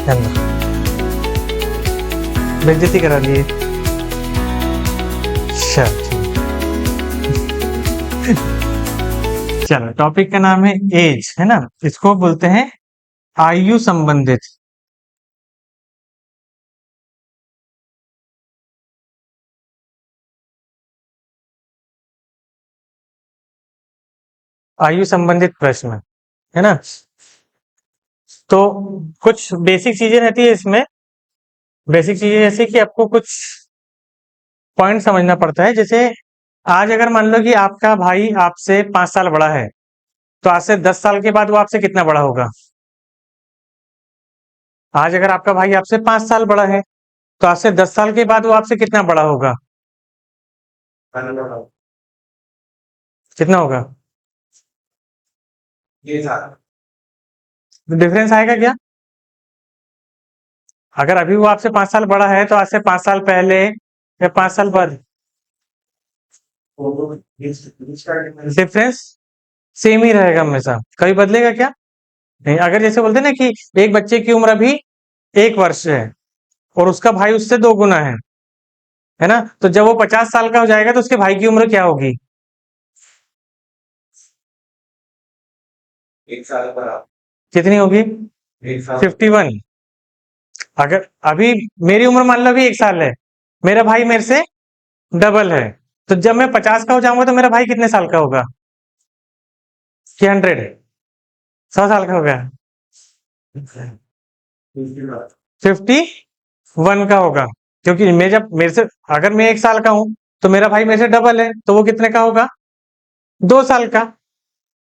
चलो बेइज्जती करा लिए। चलो टॉपिक का नाम है एज, है ना। इसको बोलते हैं आयु संबंधित। आयु संबंधित प्रश्न, है ना। तो कुछ बेसिक चीजें रहती है इसमें। बेसिक चीजें जैसे कि आपको कुछ पॉइंट समझना पड़ता है। जैसे आज अगर मान लो कि आपका भाई आपसे 5 साल बड़ा है, तो आज से 10 साल के बाद वो आपसे कितना बड़ा होगा। आज अगर आपका भाई आपसे 5 साल बड़ा है, तो आज से 10 साल के बाद वो आपसे कितना बड़ा होगा। कितना होगा। डिफरेंस आएगा क्या। अगर अभी वो आपसे 5 साल बड़ा है, तो आज से 5 साल पहले या 5 साल बाद डिफरेंस सेम ही रहेगा हमेशा, कभी बदलेगा क्या नहीं। अगर जैसे बोलते हैं ना कि एक बच्चे की उम्र अभी 1 वर्ष है और उसका भाई उससे 2 गुना है ना। तो जब वो 50 साल का हो जाएगा तो उसके भाई की उम्र क्या होगी। 1 साल पर कितनी होगी। 51। अगर अभी मेरी उम्र मान लो अभी 1 साल है, मेरा भाई मेरे से डबल है, तो जब मैं 50 का हो जाऊंगा तो मेरा भाई कितने साल का होगा कि 100, 100 साल का होगा। 51 का होगा, क्योंकि मैं जब मेरे से अगर मैं 1 साल का हूं तो मेरा भाई मेरे से डबल है, तो वो कितने का होगा 2 साल का,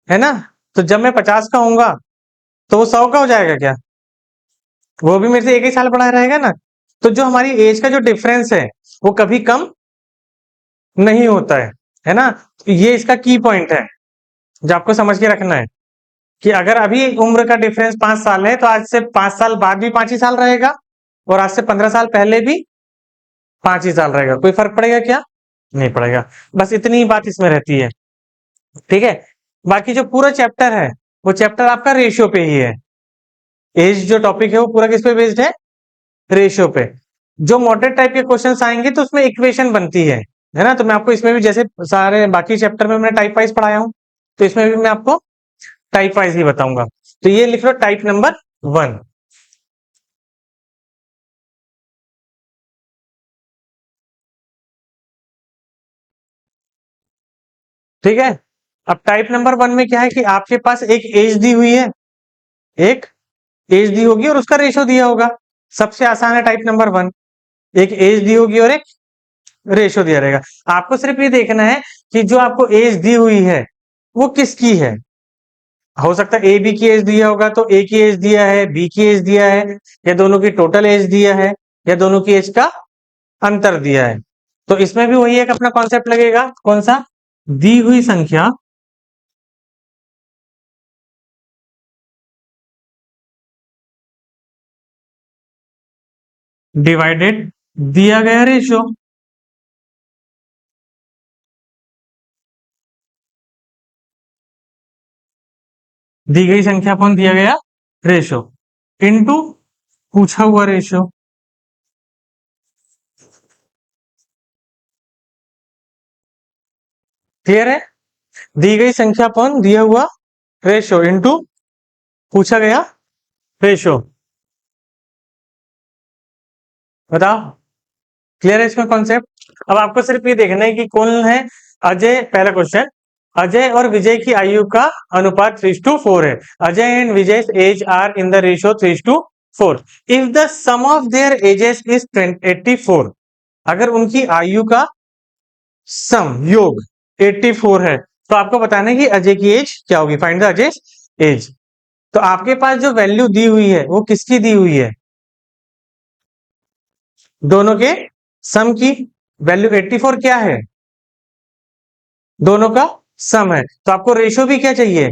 है ना। तो जब मैं 50 का होऊंगा तो वो 100 का हो जाएगा क्या। वो भी मेरे से एक ही साल बड़ा रहेगा ना। तो जो हमारी एज का जो डिफरेंस है वो कभी कम नहीं होता है ना। तो ये इसका की पॉइंट है जो आपको समझ के रखना है कि अगर अभी उम्र का डिफरेंस 5 साल है, तो आज से 5 साल बाद भी 5 ही साल रहेगा, और आज से 15 साल पहले भी 5 ही साल रहेगा। कोई फर्क पड़ेगा क्या, नहीं पड़ेगा। बस इतनी ही बात इसमें रहती है, ठीक है। बाकी जो पूरा चैप्टर है वो चैप्टर आपका रेशियो पे ही है। एज जो टॉपिक है वो पूरा किस पे बेस्ड है, रेशियो पे। जो मॉडरेट टाइप के क्वेश्चंस आएंगे तो उसमें इक्वेशन बनती है ना। तो मैं आपको इसमें भी जैसे सारे बाकी चैप्टर में मैंने टाइप वाइज पढ़ाया हूं, तो इसमें भी मैं आपको टाइप वाइज ही बताऊंगा। तो ये लिख लो टाइप नंबर 1। ठीक है। अब टाइप नंबर 1 में क्या है कि आपके पास एक एज दी हुई है, एक एज दी होगी और उसका रेशो दिया होगा। सबसे आसान है टाइप नंबर 1। एक एज दी होगी और एक रेशो दिया रहेगा। आपको सिर्फ ये देखना है कि जो आपको एज दी हुई है वो किसकी है। हो सकता है ए बी की एज दिया होगा तो ए की एज दिया है, बी की एज दिया है, या दोनों की टोटल एज दिया है, या दोनों की एज का अंतर दिया है। तो इसमें भी वही एक अपना कॉन्सेप्ट लगेगा, कौन सा, दी हुई संख्या डिवाइडेड दिया गया रेशो। दी गई संख्या अपॉन दिया गया रेशो इनटू पूछा हुआ रेशो। क्लियर है। दी गई संख्या अपॉन दिया हुआ रेशो इनटू पूछा गया रेशो। बताओ क्लियर है इसमें कॉन्सेप्ट। अब आपको सिर्फ ये देखना है कि कौन है अजय। पहला क्वेश्चन, अजय और विजय की आयु का अनुपात 3:4 है। Ajay and Vijay age are in the ratio 3:4। If the sum of their ages is 84, अगर उनकी आयु का सम योग 84 है, तो आपको बताना है कि अजय की एज क्या होगी। Find the Ajay age. तो आपके पास जो वैल्यू दी हुई है वो किसकी दी हुई है, दोनों के सम की। वैल्यू 84 क्या है, दोनों का सम है। तो आपको रेशो भी क्या चाहिए,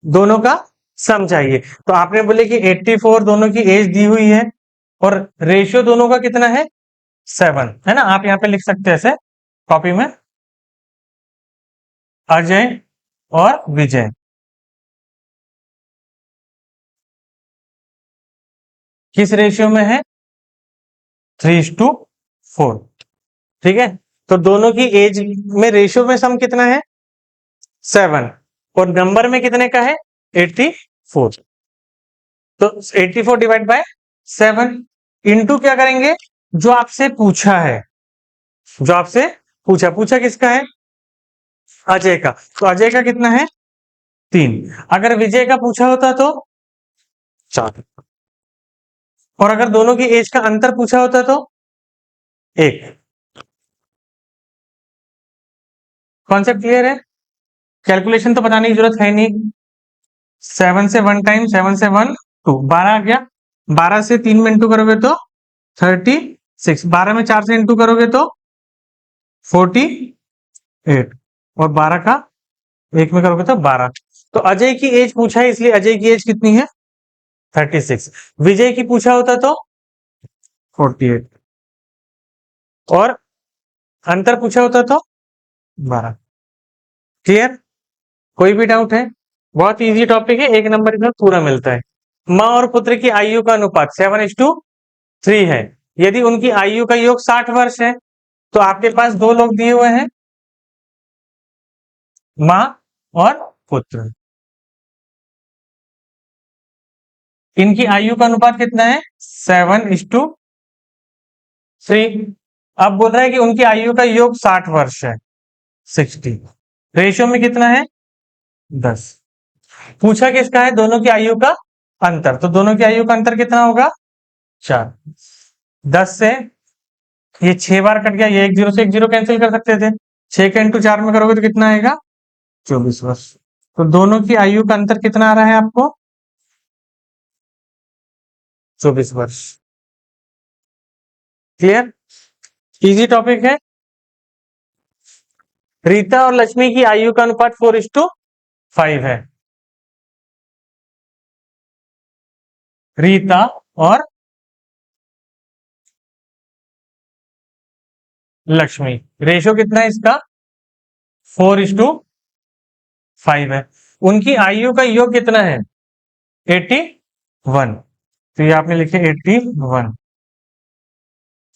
दोनों का सम चाहिए। तो आपने बोले कि 84 दोनों की एज दी हुई है और रेशियो दोनों का कितना है 7, है ना। आप यहां पे लिख सकते हैं ऐसे कॉपी में, अजय और विजय। किस रेशियो में है? 3:4। ठीक है, तो दोनों की एज में रेशियो में सम कितना है? 7, और नंबर में कितने का है? 84। तो 84 डिवाइड बाय 7 इंटू क्या करेंगे? जो आपसे पूछा है, जो आपसे पूछा किसका है? अजय का। तो अजय का कितना है? 3। अगर विजय का पूछा होता तो 4, और अगर दोनों की एज का अंतर पूछा होता तो 1। कॉन्सेप्ट क्लियर है? कैलकुलेशन तो बताने की जरूरत है नहीं। 7 से 1 टाइम 7 से 1 2, 12 आ गया। 12 से 3 में इंटू करोगे तो 36। 12 में 4 से इंटू करोगे तो 48, और 12 का 1 में करोगे तो 12। तो अजय की एज पूछा है, इसलिए अजय की एज कितनी है? 36। विजय की पूछा होता तो 48, और अंतर पूछा होता तो 12। क्लियर? कोई भी डाउट है? बहुत इजी टॉपिक है, 1 नंबर इसमें पूरा मिलता है। माँ और पुत्र की आयु का अनुपात 7:3 है। यदि उनकी आयु का योग 60 वर्ष है, तो आपके पास दो लोग दिए हुए हैं, माँ और पुत्र। इनकी आयु का अनुपात कितना है? 7:3। अब बोल रहा है कि उनकी आयु का योग 60 वर्ष है, 60। रेशियो में कितना है? 10। पूछा किसका है? दोनों की आयु का अंतर। तो दोनों की आयु का अंतर कितना होगा? 4। 10 से ये 6 बार कट गया, ये 1 0 से 1 0 कैंसिल कर सकते थे। 6 का इंटू 4 में करोगे तो कितना आएगा? 24 वर्ष। तो दोनों की आयु का अंतर कितना आ रहा है आपको? 24 वर्ष। क्लियर? इजी टॉपिक है। रीता और लक्ष्मी की आयु का अनुपात 4:5 है। रीता और लक्ष्मी, रेशियो कितना है इसका? 4:5 है। उनकी आयु का योग कितना है? 81। तो ये आपने लिखे 81।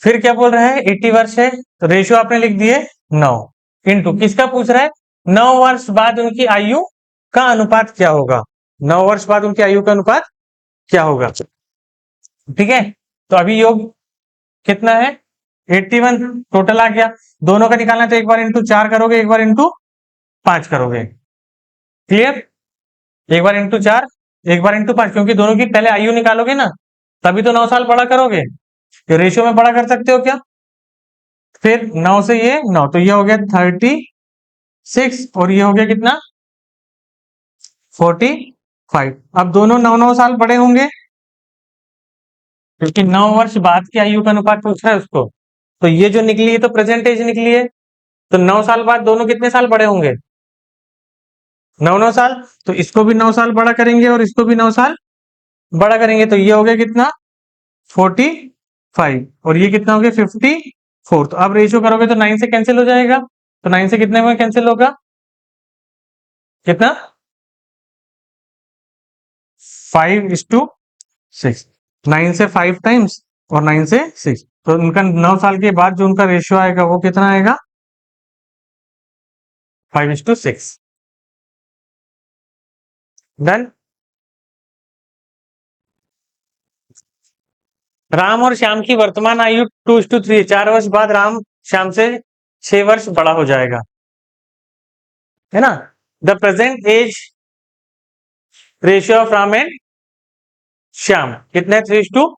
फिर क्या बोल रहा है? 80 वर्ष है, तो रेशियो आपने लिख दिए 9। इंटू किसका पूछ रहा है? 9 वर्ष बाद उनकी आयु का अनुपात क्या होगा? 9 वर्ष बाद उनकी आयु का अनुपात क्या होगा? ठीक है, तो अभी योग कितना है? 81 टोटल आ गया। दोनों का निकालना तो एक बार इंटू 4 करोगे, एक बार इंटू 5 करोगे। क्लियर? एक बार इंटू 4, एक बार इंटू 5, क्योंकि दोनों की पहले आयु निकालोगे ना, तभी तो 9 साल बड़ा करोगे। ये रेशियो में बड़ा कर सकते हो क्या? फिर 9 से ये 9, तो ये हो गया 36, और ये हो गया कितना? 45। अब दोनों 9 साल बड़े होंगे, क्योंकि 9 वर्ष बाद की आयु का अनुपात पूछा है उसको। तो ये जो निकली है तो प्रेजेंट एज निकली है, तो 9 साल बाद दोनों कितने साल बड़े होंगे? 9 साल। तो इसको भी 9 साल बड़ा करेंगे और इसको भी 9 साल बड़ा करेंगे, तो ये हो गया कितना? 45, और ये कितना हो गया? 54। तो अब रेशियो करोगे तो 9 से कैंसिल हो जाएगा, तो 9 से कितने में कैंसिल होगा? कितना? 5:6। 9 से 5 टाइम्स और 9 से 6, तो उनका 9 साल के बाद जो उनका रेशियो आएगा वो कितना आएगा? 5:6। डन। राम और श्याम की वर्तमान आयु 2:3, 4 वर्ष बाद राम श्याम से 6 वर्ष बड़ा हो जाएगा, है ना? The present age ratio of Ram and Shyam कितने? 3:2।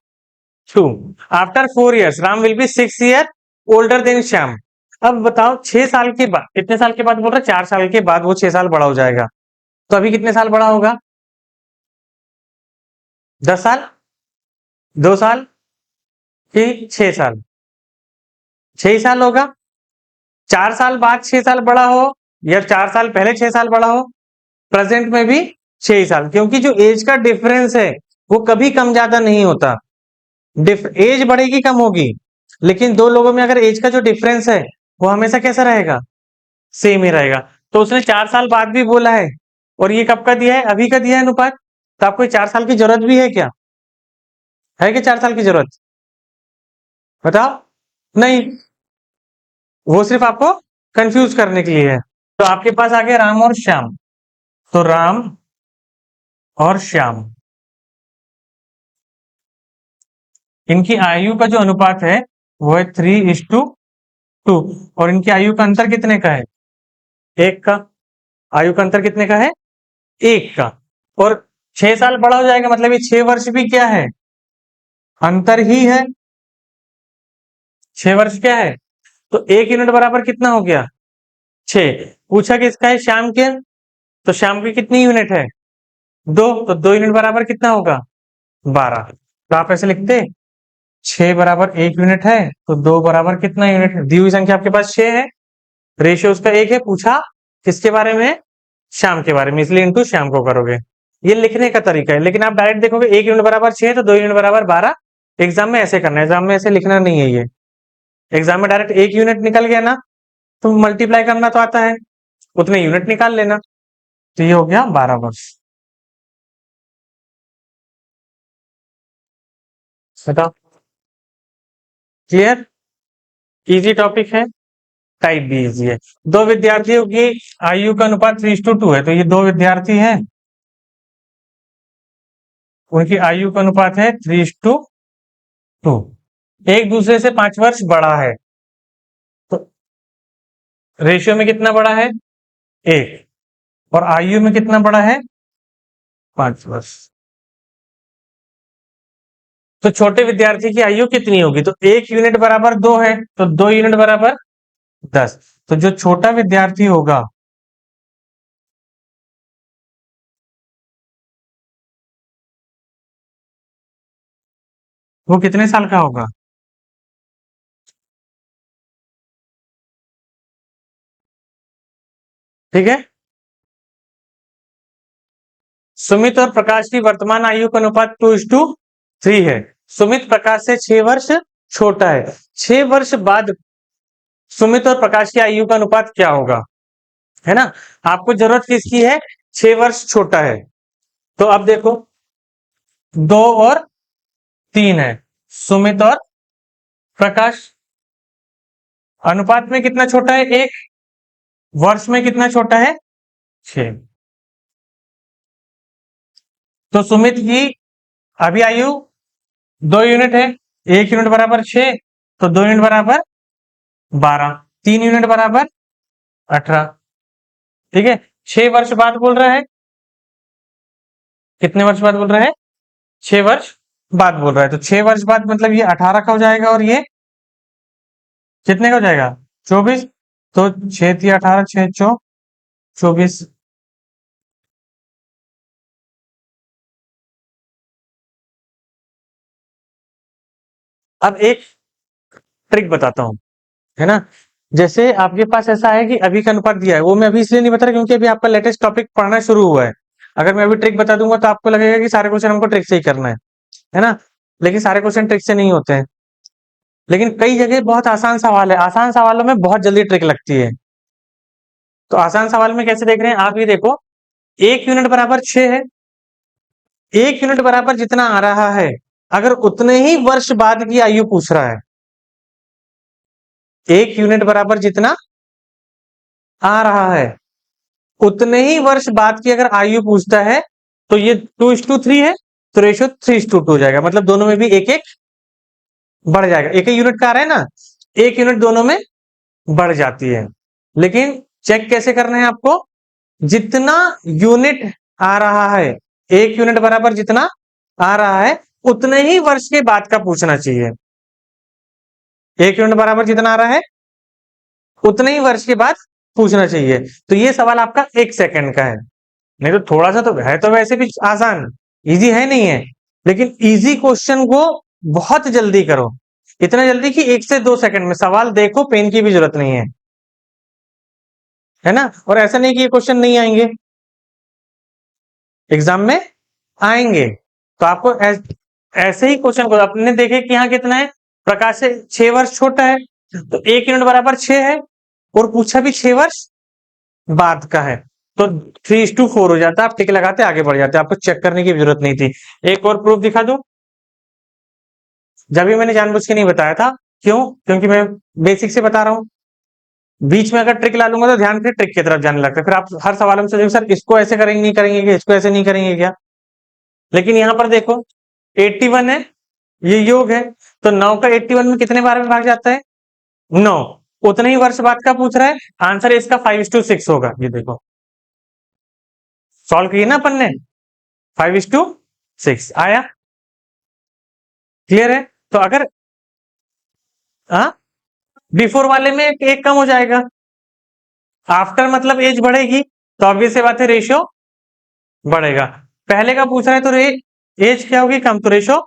After 4 years Ram will be 6 year older than Shyam. अब बताओ 6 साल के बाद, कितने साल के बाद बोल रहा है? 4 साल के बाद वो 6 साल बड़ा हो जाएगा। तो अभी कितने साल बड़ा होगा? 10 साल, 2 साल कि 6 साल? 6 साल होगा। 4 साल बाद 6 साल बड़ा हो, या 4 साल पहले 6 साल बड़ा हो, प्रेजेंट में भी 6 साल, क्योंकि जो एज का डिफरेंस है वो कभी कम ज्यादा नहीं होता। एज बढ़ेगी कम होगी, लेकिन दो लोगों में अगर एज का जो डिफरेंस है वो हमेशा कैसा रहेगा? सेम ही रहेगा। तो उसने 4 साल बाद भी बोला है, और ये कब का दिया है? अभी का दिया है अनुपात। तो आपको 4 साल की जरूरत भी है क्या? है कि 4 साल की जरूरत? बताओ। नहीं, वो सिर्फ आपको कंफ्यूज करने के लिए है। तो आपके पास आ गया राम और श्याम। तो राम और श्याम, इनकी आयु का जो अनुपात है वो है 3:2। और इनकी आयु का अंतर कितने का है? 1 का। आयु का अंतर कितने का है? 1 का। और 6 साल बड़ा हो जाएगा, मतलब ये 6 वर्ष भी क्या है? अंतर ही है। 6 वर्ष क्या है? तो 1 यूनिट बराबर कितना हो गया? 6। पूछा किसका है? श्याम के। तो श्याम की कितनी यूनिट है? 2। तो 2 यूनिट बराबर कितना होगा? 12। तो आप ऐसे लिखते, 6 बराबर 1 यूनिट है, तो 2 बराबर कितना यूनिट है? दी हुई संख्या आपके पास 6 है, रेशियो उसका 1 है। पूछा किसके बारे में? श्याम के बारे में, इसलिए इंटू श्याम को करोगे। ये लिखने का तरीका है, लेकिन आप डायरेक्ट देखोगे 1 यूनिट बराबर 6 तो 2 यूनिट बराबर 12। एग्जाम में ऐसे करना है, एग्जाम में ऐसे लिखना नहीं है। ये एग्जाम में डायरेक्ट 1 यूनिट निकल गया ना, तो मल्टीप्लाई करना तो आता है, उतने यूनिट निकाल लेना। तो ये हो गया 12 वर्ष। बताओ, क्लियर? इजी टॉपिक है, टाइप भी इजी है। दो विद्यार्थियों की आयु का अनुपात 3:2 है, तो ये दो विद्यार्थी हैं, उनकी आयु का अनुपात है 3:2। एक दूसरे से 5 वर्ष बड़ा है, तो रेशियो में कितना बड़ा है? 1। और आयु में कितना बड़ा है? 5 वर्ष। तो छोटे विद्यार्थी की आयु कितनी होगी? तो 1 यूनिट बराबर 2 है, तो 2 यूनिट बराबर 10। तो जो छोटा विद्यार्थी होगा वो कितने साल का होगा? ठीक है। सुमित और प्रकाश की वर्तमान आयु का अनुपात 2:3 है। सुमित प्रकाश से 6 वर्ष छोटा है। 6 वर्ष बाद सुमित और प्रकाश की आयु का अनुपात क्या होगा? है ना, आपको जरूरत किसकी है? 6 वर्ष छोटा है। तो अब देखो, 2 और 3 है, सुमित और प्रकाश। अनुपात में कितना छोटा है? 1। वर्ष में कितना छोटा है? 6। तो सुमित की अभी आयु 2 यूनिट है, 1 यूनिट बराबर 6, तो 2 यूनिट बराबर 12, 3 यूनिट बराबर 18। ठीक है, 6 वर्ष बाद बोल रहा है। कितने वर्ष बाद बोल रहा है? 6 वर्ष बाद बोल रहा है, तो 6 वर्ष बाद मतलब ये 18 का हो जाएगा, और ये कितने का हो जाएगा? 24। तो 6×3 = 18, 6×4 = 24। अब एक ट्रिक बताता हूं, है ना। जैसे आपके पास ऐसा है कि अभी का अनुपात दिया है, वो मैं अभी इसलिए नहीं बता रहा क्योंकि अभी आपका लेटेस्ट टॉपिक पढ़ना शुरू हुआ है। अगर मैं अभी ट्रिक बता दूंगा तो आपको लगेगा कि सारे क्वेश्चन हमको ट्रिक से ही करना है ना। लेकिन सारे क्वेश्चन ट्रिक से नहीं होते हैं। लेकिन कई जगह बहुत आसान सवाल है, आसान सवालों में बहुत जल्दी ट्रिक लगती है। तो आसान सवाल में कैसे देख रहे हैं आप? ये देखो, 1 यूनिट बराबर 6 है, 1 यूनिट बराबर जितना आ रहा है, अगर उतने ही वर्ष बाद की आयु पूछ रहा है, 1 यूनिट बराबर जितना आ रहा है उतने ही वर्ष बाद की अगर आयु पूछता है, तो ये 2:3 है, तो रेशियो 3:2 हो जाएगा। मतलब दोनों में भी एक एक बढ़ जाएगा। एक एक यूनिट का आ रहा है ना, 1 यूनिट दोनों में बढ़ जाती है। लेकिन चेक कैसे करना है आपको? जितना यूनिट आ रहा है, 1 यूनिट बराबर जितना आ रहा है, उतने ही वर्ष के बाद का पूछना चाहिए। 1 यूनिट बराबर जितना आ रहा है उतने ही वर्ष के बाद पूछना चाहिए। तो ये सवाल आपका 1 सेकंड का है। नहीं तो थोड़ा सा तो है, तो वैसे भी आसान, इजी है नहीं है, लेकिन इजी क्वेश्चन को बहुत जल्दी करो। इतना जल्दी कि 1 से 2 सेकंड में सवाल देखो, पेन की भी जरूरत नहीं है ना। और ऐसा नहीं कि ये क्वेश्चन नहीं आएंगे, एग्जाम में आएंगे। तो आपको ऐसे ही क्वेश्चन को अपने देखे कि यहाँ कितना है, प्रकाश से 6 वर्ष छोटा है, तो 1 यूनिट बराबर 6 है, और पूछा भी 6 वर्ष बाद का है, तो 3:4 हो जाता है। आप टिक लगाते आगे बढ़ जाते, आपको चेक करने की जरूरत नहीं थी। एक और प्रूफ दिखा दो। जब भी मैंने जानबूझ के नहीं बताया था। क्यों? क्योंकि मैं बेसिक से बता रहा हूँ। बीच में अगर ट्रिक ला लूंगा तो ध्यान फिर ट्रिक की तरफ जाने लगता है, फिर आप हर सवाल में सोचेंगे सर इसको ऐसे करेंगे नहीं करेंगे क्या, इसको ऐसे नहीं करेंगे क्या। लेकिन यहाँ पर देखो 81 है, ये योग है, तो 9 का 81 में कितने बार में भाग जाता है? 9। उतने ही वर्ष बाद का पूछ रहा है, आंसर इसका 5:6 होगा। ये देखो सॉल्व किए ना अपन ने, 5:6 आया। क्लियर है? तो अगर हाँ बिफोर वाले में एक कम हो जाएगा, आफ्टर मतलब एज बढ़ेगी, तो ऑब्वियस सी बात है रेशियो बढ़ेगा। पहले का पूछ रहा है तो एज क्या होगी? कम, तो रेशियो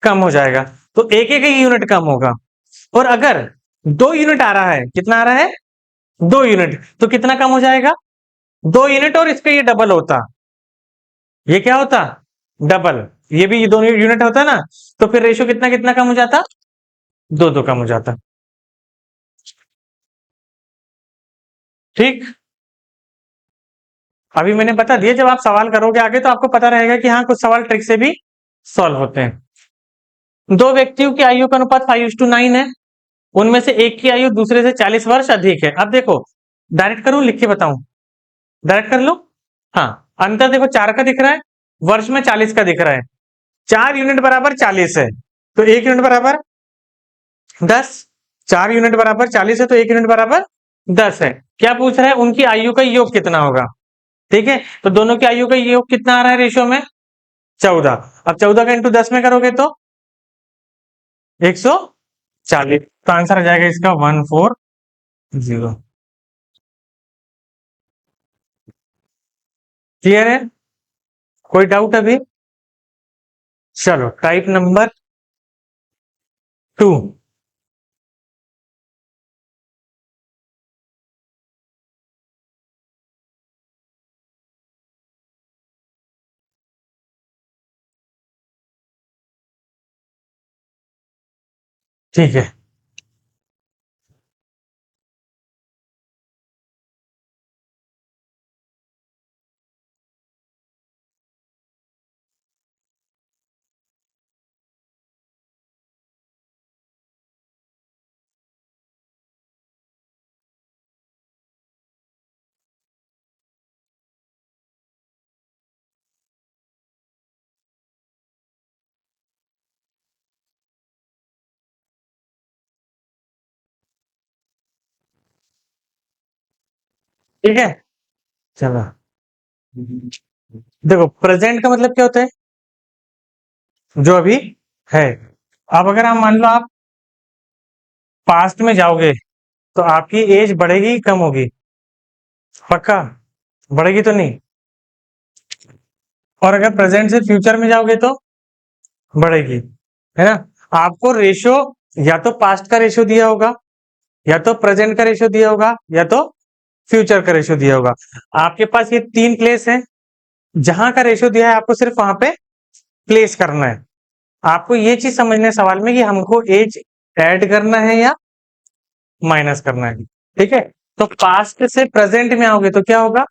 कम हो जाएगा, तो एक एक यूनिट कम होगा। और अगर 2 यूनिट आ रहा है, कितना आ रहा है? 2 यूनिट, तो कितना कम हो जाएगा? 2 यूनिट, और इसका ये डबल होता, ये क्या होता? डबल। ये भी ये दोनों यूनिट होता ना, तो फिर रेशियो कितना कितना कम हो जाता? 2-2 कम हो जाता। ठीक, अभी मैंने बता दिया, जब आप सवाल करोगे आगे तो आपको पता रहेगा कि हाँ कुछ सवाल ट्रिक से भी सॉल्व होते हैं। दो व्यक्तियों की आयु का अनुपात 5:9 है, उनमें से एक की आयु दूसरे से 40 वर्ष अधिक है। अब देखो डायरेक्ट करूं लिख के बताऊं? डायरेक्ट कर लो। हाँ, अंतर देखो 4 का दिख रहा है, वर्ष में 40 का दिख रहा है। 4 यूनिट बराबर 40 है, तो 1 यूनिट बराबर 10। 4 यूनिट बराबर 40 है, तो 1 यूनिट बराबर 10 है। क्या पूछ रहा है? उनकी आयु का योग कितना होगा। ठीक है, तो दोनों की आयु का योग कितना आ रहा है रेशियो में? 14। अब 14 का इंटू 10 में करोगे तो 140, तो आंसर आ जाएगा इसका 140। क्लियर है? कोई डाउट अभी? चलो टाइप नंबर 2। ठीक है, ठीक है। चलो देखो प्रेजेंट का मतलब क्या होता है? जो अभी है। अब अगर हम मान लो आप पास्ट में जाओगे तो आपकी एज बढ़ेगी कम होगी? पक्का? बढ़ेगी तो नहीं? और अगर प्रेजेंट से फ्यूचर में जाओगे तो बढ़ेगी, है ना? आपको रेशियो या तो पास्ट का रेशियो दिया होगा, या तो प्रेजेंट का रेशियो दिया होगा, या तो फ्यूचर का रेशियो दिया होगा। आपके पास ये 3 प्लेस है, जहां का रेशियो दिया है आपको सिर्फ वहां पे प्लेस करना है। आपको ये चीज समझना है सवाल में कि हमको एज ऐड करना है या माइनस करना है। ठीक है, तो पास्ट से प्रेजेंट में आओगे तो क्या होगा?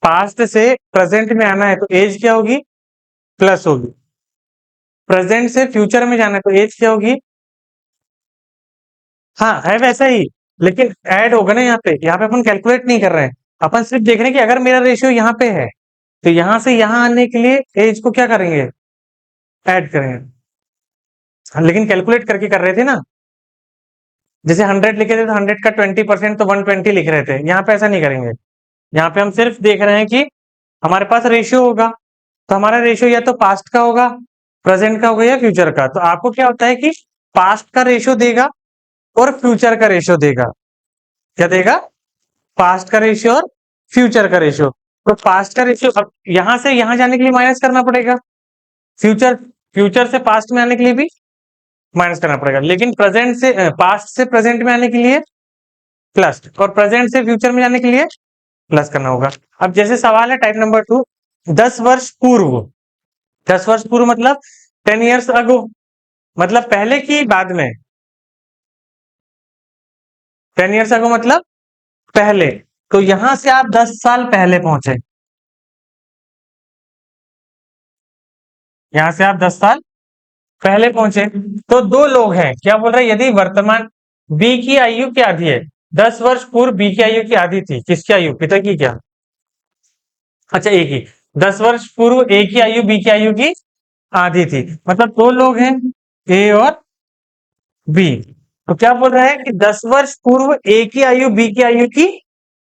पास्ट से प्रेजेंट में आना है तो एज क्या होगी? प्लस होगी। प्रेजेंट से फ्यूचर में जाना है तो एज क्या होगी? हाँ है वैसा ही, लेकिन ऐड होगा ना यहाँ पे अपन कैलकुलेट नहीं कर रहे हैं। अपन सिर्फ देख रहे हैं कि अगर मेरा रेशियो यहाँ पे है तो यहां से यहां आने के लिए एज को क्या करेंगे? ऐड करेंगे। हाँ, लेकिन कैलकुलेट करके कर रहे थे ना। जैसे 100 लिखे थे तो 100 का 20% तो 120 लिख रहे थे, यहाँ पे ऐसा नहीं करेंगे। यहाँ पे हम सिर्फ देख रहे हैं कि हमारे पास रेशियो होगा, तो हमारा रेशियो या तो पास्ट का होगा, प्रेजेंट का होगा, या फ्यूचर का। तो आपको क्या होता है कि पास्ट का रेशियो देगा और फ्यूचर का रेशियो देगा। क्या देगा? पास्ट का रेशियो और फ्यूचर का रेशियो। तो पास्ट का रेशियो अब यहां से यहां जाने के लिए माइनस करना पड़ेगा, फ्यूचर फ्यूचर से पास्ट में आने के लिए भी माइनस करना पड़ेगा, लेकिन प्रेजेंट से पास्ट से प्रेजेंट में आने के लिए प्लस, और प्रेजेंट से फ्यूचर में जाने के लिए प्लस करना होगा। अब जैसे सवाल है टाइप नंबर 2, 10 वर्ष पूर्व। 10 वर्ष पूर्व मतलब 10 years अगो, मतलब पहले की बाद में। 10 years अगो मतलब पहले, तो यहां से आप 10 साल पहले पहुंचे। यहां से आप 10 साल पहले पहुंचे। तो दो लोग हैं, क्या बोल रहे हैं, यदि वर्तमान बी की आयु क्या आधी है, 10 वर्ष पूर्व बी की आयु की आधी थी, किसकी आयु, पिता की क्या, अच्छा ए की, 10 वर्ष पूर्व ए की आयु बी की आयु की आधी थी, मतलब दो लोग हैं ए और बी। तो क्या बोल रहा है कि 10 वर्ष पूर्व ए की आयु बी की आयु की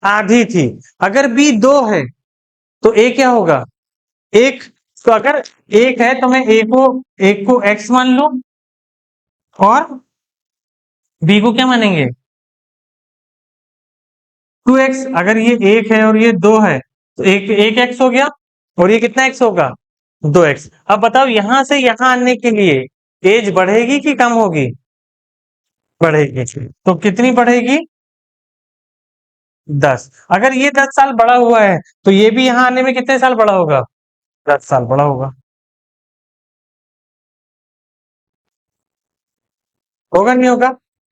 आधी थी। अगर बी 2 है तो ए क्या होगा, एक। तो अगर एक है तो मैं एक को एक्स मान लू और बी को क्या मानेंगे, 2x। अगर ये एक है और ये 2 है तो एक एक्स हो गया, और ये कितना एक्स होगा, 2x। अब बताओ यहां से यहां आने के लिए एज बढ़ेगी कि कम होगी, बढ़ेगी। तो कितनी बढ़ेगी, 10। अगर ये 10 साल बड़ा हुआ है तो ये भी यहां आने में कितने साल बड़ा होगा, 10 साल बड़ा होगा। होगा नहीं होगा।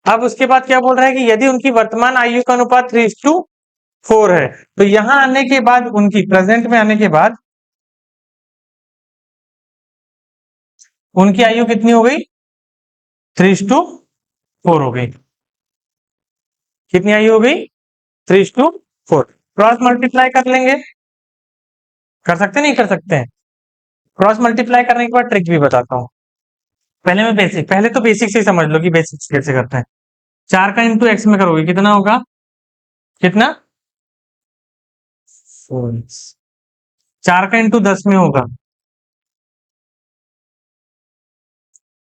अब उसके बाद क्या बोल रहा है कि यदि उनकी वर्तमान आयु का अनुपात 3:4 है, तो यहां आने के बाद, उनकी प्रेजेंट में आने के बाद उनकी आयु कितनी हो गई, 3:4 हो गई। कितनी आयु हो गई, 3:4। क्रॉस मल्टीप्लाई कर लेंगे, कर सकते नहीं कर सकते हैं। क्रॉस मल्टीप्लाई करने के बाद ट्रिक भी बताता हूं। पहले तो बेसिक से ही समझ लो कि बेसिक्स कैसे करते हैं। 4 का इंटू एक्स में करोगे कितना होगा, कितना, 4x। 4 का इंटू 10 में होगा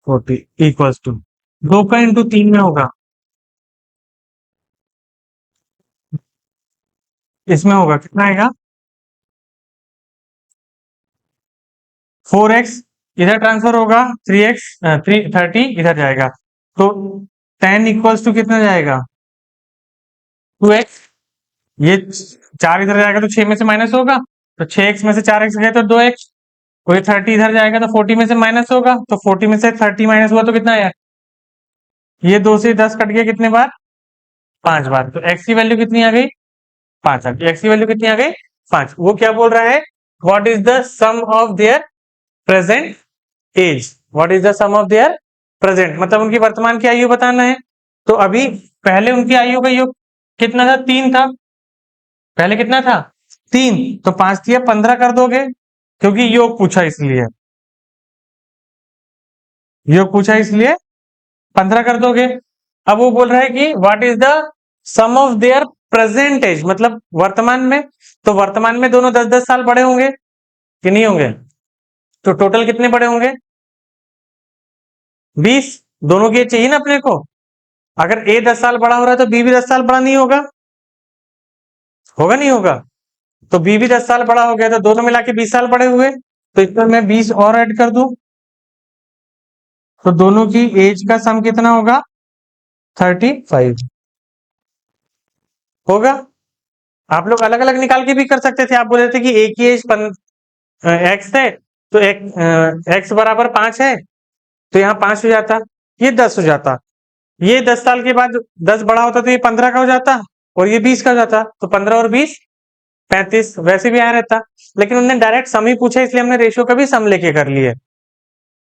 40 इक्वल्स टू, 2 का इंटू 3 में होगा, इसमें होगा कितना आएगा, 4x। इधर ट्रांसफर होगा 3x, 30 इधर जाएगा, तो 10 इक्वल्स टू कितना जाएगा, 2x। ये 4 इधर जाएगा तो 6 में से माइनस होगा, तो 6x में से 4x गए तो 2x। कोई 30 इधर जाएगा तो 40 में से माइनस होगा, तो 40 में से 30 माइनस हुआ तो कितना आया, ये 2 से 10 कट गया कितने बार, 5 बार। तो x की वैल्यू कितनी आ गई, 5 आ गई। x की वैल्यू कितनी आ गई, 5। वो क्या बोल रहा है, what is the sum of their present age, what is the sum of their present, मतलब उनकी वर्तमान की आयु बताना है। तो अभी पहले उनकी आयु का योग कितना था, 3 था। पहले कितना था, 3। तो 5 दिया 15 कर दोगे, क्योंकि योग पूछा इसलिए, योग पूछा इसलिए 15 कर दोगे। अब वो बोल रहा है कि what is the sum of their present age, मतलब वर्तमान में। तो वर्तमान में दोनों 10-10 साल बड़े होंगे कि नहीं होंगे, तो टोटल कितने बड़े होंगे, 20। दोनों की एज चाहिए ना अपने को। अगर ए 10 साल बड़ा हो रहा है तो बी भी 10 साल बड़ा नहीं होगा, होगा नहीं होगा। तो बी भी 10 साल बड़ा हो गया, तो दोनों मिला के 20 साल बड़े हुए। तो इसमें मैं 20 और ऐड कर दूं, तो दोनों की एज का सम कितना होगा, 35 होगा। आप लोग अलग अलग निकाल के भी कर सकते थे। आप बोले थे कि ए की एज एक्स है, तो एक्स बराबर 5 है, तो यहाँ 5 हो जाता, ये 10 हो जाता। ये 10 साल के बाद 10 बड़ा होता तो ये 15 का हो जाता, और ये 20 का हो जाता। तो 15 और 20 35, वैसे भी आया रहता। लेकिन उन्होंने डायरेक्ट सम ही पूछा, इसलिए हमने रेशियो का भी सम लेके कर लिए,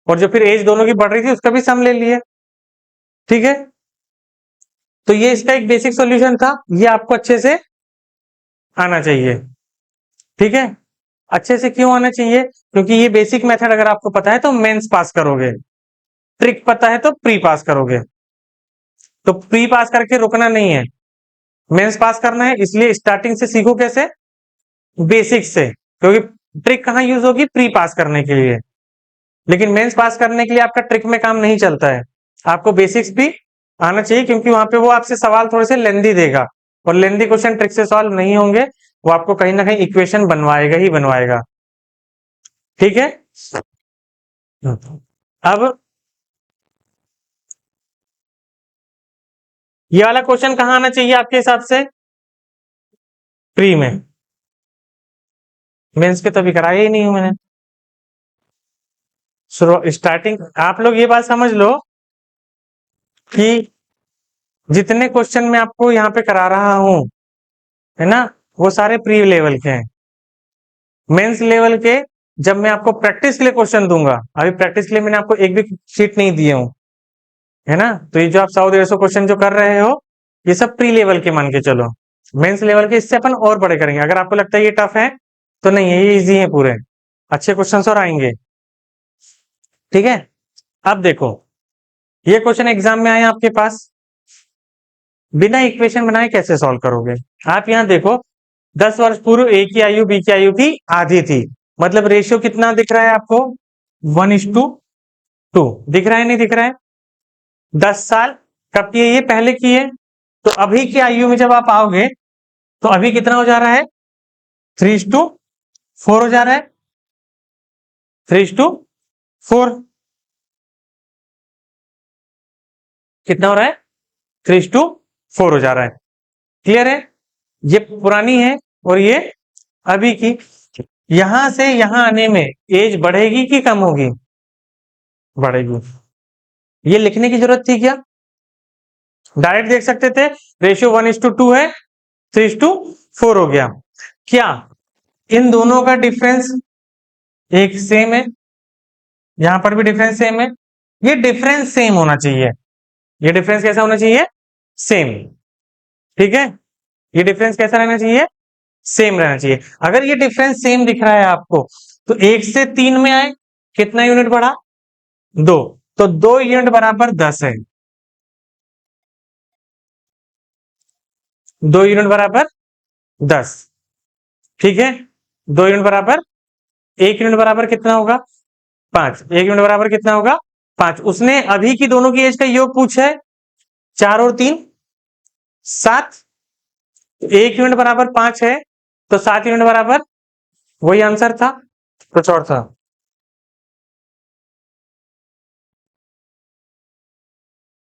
और जो फिर एज दोनों की बढ़ रही थी उसका भी सम ले लिए। ठीक है, तो ये इसका एक बेसिक सॉल्यूशन था, ये आपको अच्छे से आना चाहिए। ठीक है, अच्छे से क्यों आना चाहिए, क्योंकि ये बेसिक मेथड अगर आपको पता है तो मेंस पास करोगे, ट्रिक पता है तो प्री पास करोगे। तो प्री पास करके रुकना नहीं है, मेंस पास करना है, इसलिए स्टार्टिंग से सीखो कैसे, बेसिक से। क्योंकि ट्रिक कहाँ यूज होगी, प्री पास करने के लिए। लेकिन मेंस पास करने के लिए आपका ट्रिक में काम नहीं चलता है, आपको बेसिक्स भी आना चाहिए, क्योंकि वहां पे वो आपसे सवाल थोड़े से लेंदी देगा, और लेंदी क्वेश्चन ट्रिक से सॉल्व नहीं होंगे, वो आपको कहीं ना कहीं इक्वेशन बनवाएगा ही बनवाएगा। ठीक है, अब ये वाला क्वेश्चन कहाँ आना चाहिए आपके हिसाब से, प्री में। मेंस के तो अभी कराया ही नहीं हूं मैंने। स्टार्टिंग आप लोग ये बात समझ लो कि जितने क्वेश्चन मैं आपको यहाँ पे करा रहा हूं, है ना, वो सारे प्री लेवल के हैं। मेंस लेवल के जब मैं आपको प्रैक्टिस के लिए क्वेश्चन दूंगा। अभी प्रैक्टिस के लिए मैंने आपको एक भी शीट नहीं दिए हूं, है ना। तो ये जो आप 100-150 क्वेश्चन जो कर रहे हो, ये सब प्री लेवल के मान के चलो। मेंस लेवल के इससे अपन और बड़े करेंगे। अगर आपको लगता है ये टफ है तो नहीं है, ये इजी है पूरे, अच्छे क्वेश्चंस और आएंगे। ठीक है, अब देखो ये क्वेश्चन एग्जाम में आए आपके पास, बिना इक्वेशन बनाए कैसे सॉल्व करोगे। आप यहां देखो, 10 वर्ष पूर्व ए की आयु बी की आयु की आधी थी, मतलब रेशियो कितना दिख रहा है आपको, 1:2 दिख रहा है, नहीं दिख रहा है। 10 साल कब किए, ये पहले किए। तो अभी की आयु में जब आप आओगे तो अभी कितना हो जा रहा है, 3:4 हो जा रहा है, 3:4 कितना हो रहा है, 3:4 हो जा रहा है। क्लियर है, ये पुरानी है और ये अभी की। यहां से यहां आने में एज बढ़ेगी कि कम होगी, बढ़ेगी। ये लिखने की जरूरत थी क्या, डायरेक्ट देख सकते थे। रेशियो 1:2 है, 3:4 हो गया। क्या इन दोनों का डिफरेंस एक सेम है, यहां पर भी डिफरेंस सेम है। ये डिफरेंस सेम होना चाहिए, ये डिफरेंस कैसा होना चाहिए, सेम। ठीक है, ये डिफरेंस कैसा रहना चाहिए, सेम रहना चाहिए। अगर ये डिफरेंस सेम दिख रहा है आपको, तो 1 से 3 में आए, कितना यूनिट बढ़ा, 2, तो 2 यूनिट बराबर 10 है, 2 यूनिट बराबर 10। ठीक है, 2 यूनिट बराबर, 1 यूनिट बराबर कितना होगा, 5। 1 यूनिट बराबर कितना होगा, 5। उसने अभी की दोनों की एज का योग पूछा है, 4 और 3 7, 1 यूनिट बराबर 5 है, तो 7 यूनिट बराबर, वही आंसर था, कुछ और था।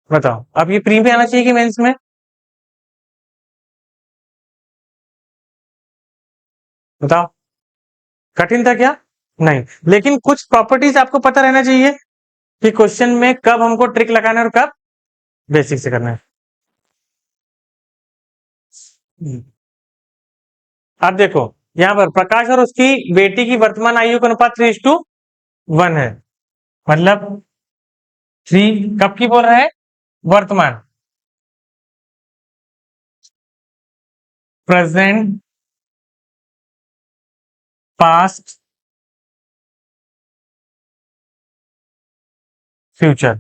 बताओ, अब ये प्री में आना चाहिए कि मेंस में, बताओ, कठिन था क्या, नहीं। लेकिन कुछ प्रॉपर्टीज आपको पता रहना चाहिए कि क्वेश्चन में कब हमको ट्रिक लगाना है और कब बेसिक से करना है। अब देखो, यहां पर प्रकाश और उसकी बेटी की वर्तमान आयु का अनुपात 3:1 है, मतलब 3 कब की बोल रहा है, वर्तमान, present, past, future,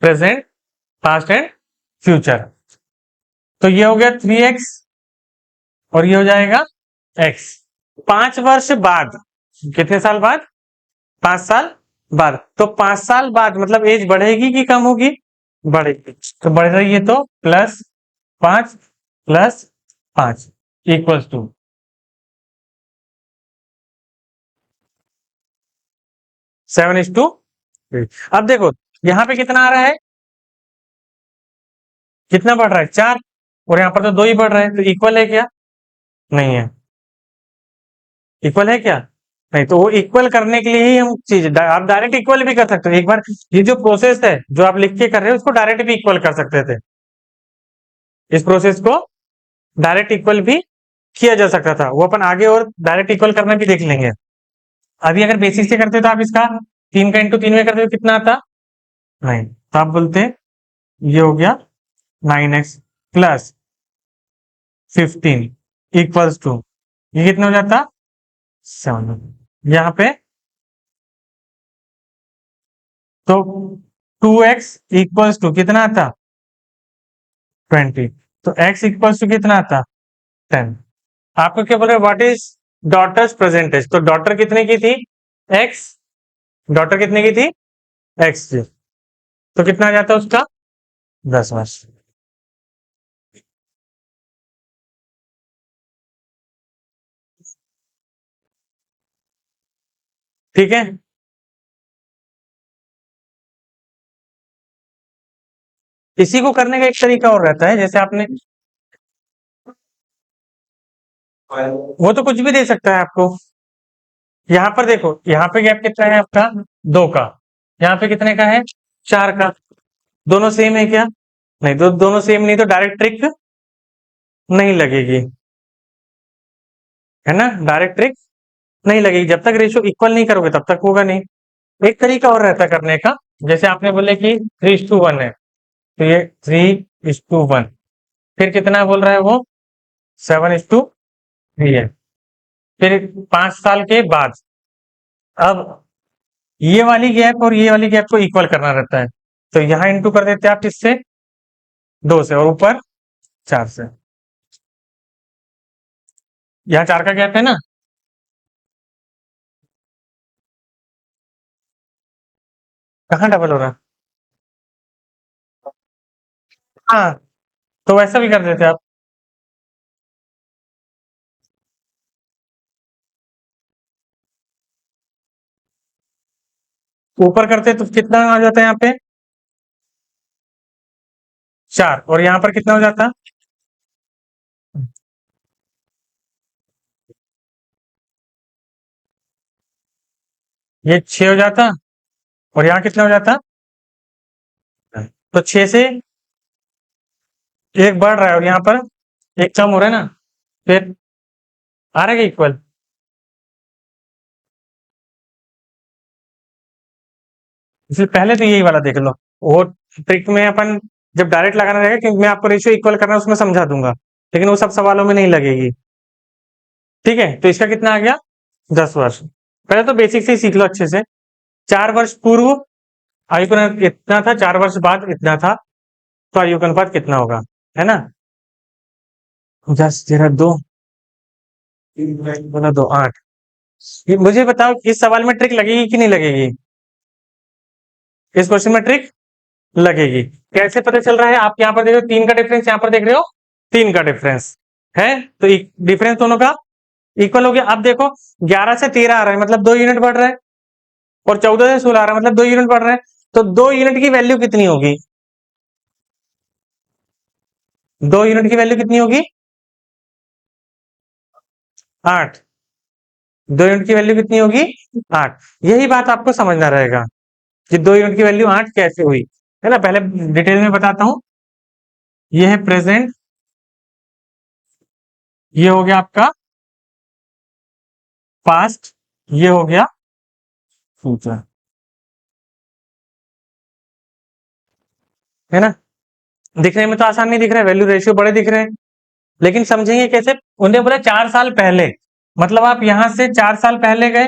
present, past and future. तो ये हो गया 3x और ये हो जाएगा x। 5 वर्ष बाद, कितने साल बाद, 5 साल बाद। तो 5 साल बाद मतलब एज बढ़ेगी कि कम होगी, बढ़ेगी। तो बढ़ रही है तो +5 +5 equals to, seven is to. अब देखो यहां पे कितना आ रहा है, कितना बढ़ रहा है, 4, और यहां पर तो 2 ही बढ़ रहा है, तो इक्वल है क्या, नहीं है। इक्वल है क्या, नहीं। तो वो इक्वल करने के लिए ही हम चीज, आप डायरेक्ट इक्वल भी कर सकते हो। एक बार ये जो प्रोसेस है जो आप लिख के कर रहे हो, उसको डायरेक्ट भी इक्वल कर सकते थे। इस प्रोसेस को डायरेक्ट इक्वल भी किया जा सकता था, वो अपन आगे और डायरेक्ट इक्वल करना भी देख लेंगे। अभी अगर बेसिक से करते हो तो आप इसका 3 का इंटू 3 में करते हो कितना आता, नहीं। तो आप बोलते ये हो गया 9x प्लस 15 इक्वल्स टू, ये कितना हो जाता, 7। यहाँ पे तो 2x इक्वल्स टू कितना आता, 20। तो x इक्वल्स टू कितना आता, 10। आपको क्या बोल रहे, व्हाट इज डॉटर्स प्रेजेंटेज, तो डॉटर कितने की थी, x, डॉटर कितने की थी, x की। तो कितना आ जाता उसका, 10 वर्ष। ठीक है, इसी को करने का एक तरीका और रहता है, जैसे आपने, वो तो कुछ भी दे सकता है आपको। यहाँ पर देखो, यहाँ पे गैप कितना है आपका, 2 का, यहाँ पे कितने का है, 4 का। दोनों सेम है क्या, नहीं। दोनों सेम नहीं तो डायरेक्ट ट्रिक नहीं लगेगी, है ना, डायरेक्ट ट्रिक नहीं लगेगी। जब तक रेशियो इक्वल नहीं करोगे तब तक होगा नहीं। एक तरीका और रहता करने का, जैसे आपने बोले कि 3:1 है, तो ये 3:1, फिर कितना बोल रहा है वो, 7:3 है। फिर 5 साल के बाद, अब ये वाली गैप और ये वाली गैप को इक्वल करना रहता है, तो यहाँ इंटू कर देते हैं आप किससे, 2 से, और ऊपर 4 से। यहाँ 4 का गैप है ना, कहाँ डबल हो रहा है? हाँ, तो वैसा भी कर देते आप। ऊपर करते तो कितना आ जाता है यहाँ पे, 4, और यहाँ पर कितना हो जाता, ये 6 हो जाता, और यहाँ कितना हो जाता, तो 6 से एक बढ़ रहा है और यहाँ पर एक कम हो रहा है ना, फिर आ रहा है इक्वल। इसलिए पहले तो यही वाला देख लो, वो ट्रिक में अपन जब डायरेक्ट लगाना रहेगा, क्योंकि मैं आपको रेशियो इक्वल करना है उसमें समझा दूंगा, लेकिन वो सब सवालों में नहीं लगेगी। ठीक है, तो इसका कितना आ गया, 10 वर्ष। पहले तो बेसिक से ही सीख लो अच्छे से। 4 वर्ष पूर्व आयु का अनुपात इतना था, 4 वर्ष बाद इतना था, तो आयु का अनुपात कितना होगा, है ना। 10 0 2, 2 8। मुझे बताओ इस सवाल में ट्रिक लगेगी कि नहीं लगेगी, इस क्वेश्चन में ट्रिक लगेगी। कैसे पता चल रहा है, आप यहाँ पर देख रहे हो 3 का डिफरेंस, यहाँ पर देख रहे हो 3 का डिफरेंस है, तो डिफरेंस दोनों का इक्वल हो गया। अब देखो 11 से 13 आ रहा है, मतलब 2 यूनिट बढ़ रहा है, और 14 से 16 आ रहा है, मतलब 2 यूनिट बढ़ रहा है, तो 2 यूनिट की वैल्यू कितनी होगी, 2 यूनिट की वैल्यू कितनी होगी, 8। 2 यूनिट की वैल्यू कितनी होगी, 8। यही बात आपको समझना रहेगा कि 2 यूनिट की वैल्यू 8 कैसे हुई, है ना। पहले डिटेल में बताता हूं। ये है प्रेजेंट, ये हो गया आपका पास्ट, ये हो गया फ्यूचर, है ना। दिखने में तो आसान नहीं दिख रहा है, वैल्यू रेशियो बड़े दिख रहे हैं, लेकिन समझेंगे कैसे। उन्हें बोला 4 साल पहले, मतलब आप यहां से 4 साल पहले गए,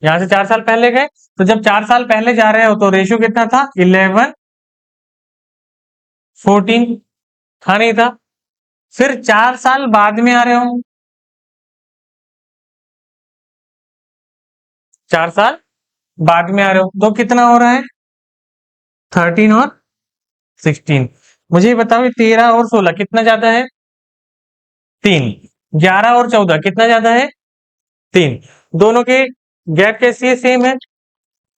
यहां से 4 साल पहले गए, तो जब 4 साल पहले जा रहे हो तो रेशियो कितना था, 11:14 था, नहीं था। फिर 4 साल बाद में आ रहे हो, 4 साल बाद में आ रहे हो, तो कितना हो रहा है, 13 और 16। मुझे ये बताओ, 13 और 16 कितना ज्यादा है, 3। 11 और 14 कितना ज्यादा है, 3। दोनों के गैप कैसी है, सेम है।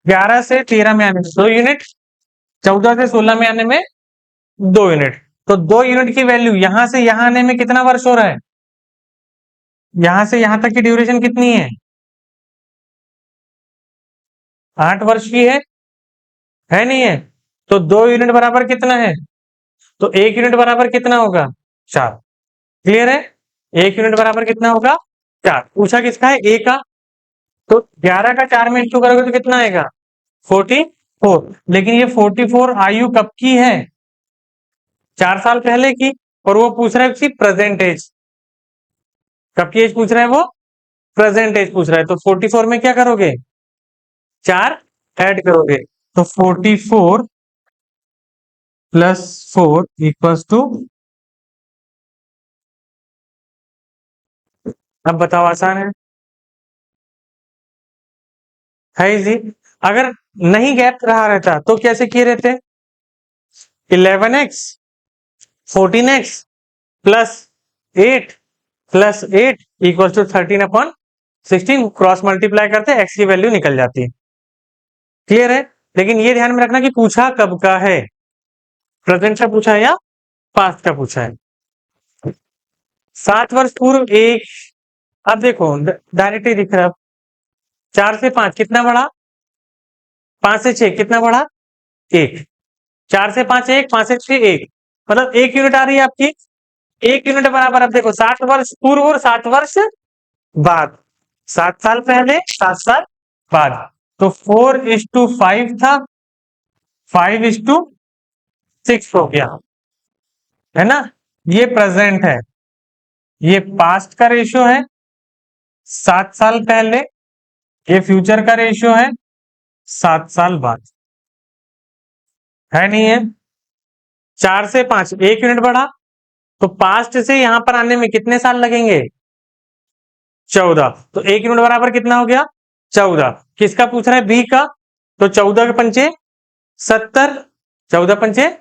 11 से 13 में आने में 2 यूनिट, 14 से 16 में आने में 2 यूनिट, तो 2 यूनिट की वैल्यू यहां से यहां आने में कितना वर्ष हो रहा है, यहां से यहां तक की ड्यूरेशन कितनी है, 8 वर्ष की है नहीं है। तो 2 यूनिट बराबर कितना है, तो 1 यूनिट बराबर कितना होगा, 4। क्लियर है, 1 यूनिट बराबर कितना होगा, 4। पूछा किसका है, ए का, तो 11 का 4 में इंटू करोगे तो कितना आएगा, 44। लेकिन ये 44 आयु कब की है, 4 साल पहले की, और वो पूछ रहा है उसकी प्रेजेंट एज, कब की एज पूछ रहा है वो, प्रेजेंट एज पूछ रहा है। तो 44 में क्या करोगे, 4 ऐड करोगे, तो 44 + 4 = अब बताओ, आसान है इजी। अगर नहीं गैप रहा रहता तो कैसे किए रहते, 11x 14x +8 = 13/16, क्रॉस मल्टीप्लाई करते एक्स की वैल्यू निकल जाती है। क्लियर है, लेकिन ये ध्यान में रखना कि पूछा कब का है, प्रेजेंट का पूछा है या पास्ट का पूछा है। 7 वर्ष पूर्व एक, अब देखो डायरेक्ट ही दिख रहा है। 4 से 5 कितना बढ़ा, 5 से 6 कितना बढ़ा, 1। 4 से 5 1, 5 से 6 1, मतलब 1 यूनिट आ रही है आपकी, 1 यूनिट बराबर, अब देखो 60 वर्ष पूर्व और 60 वर्ष बाद, 7 साल पहले 7 साल बाद, तो 4:5 था, 5:6 हो गया, है ना। ये प्रेजेंट है, ये पास्ट का रेशियो है 7 साल पहले, ये फ्यूचर का रेशियो है 7 साल बाद, है नहीं है। 4 से 5 1 यूनिट बढ़ा, तो पास्ट से यहां पर आने में कितने साल लगेंगे? 14। तो 1 यूनिट बराबर कितना हो गया? 14। किसका पूछ रहा है? बी का। तो 14 के पंचे 70, 14 पंचे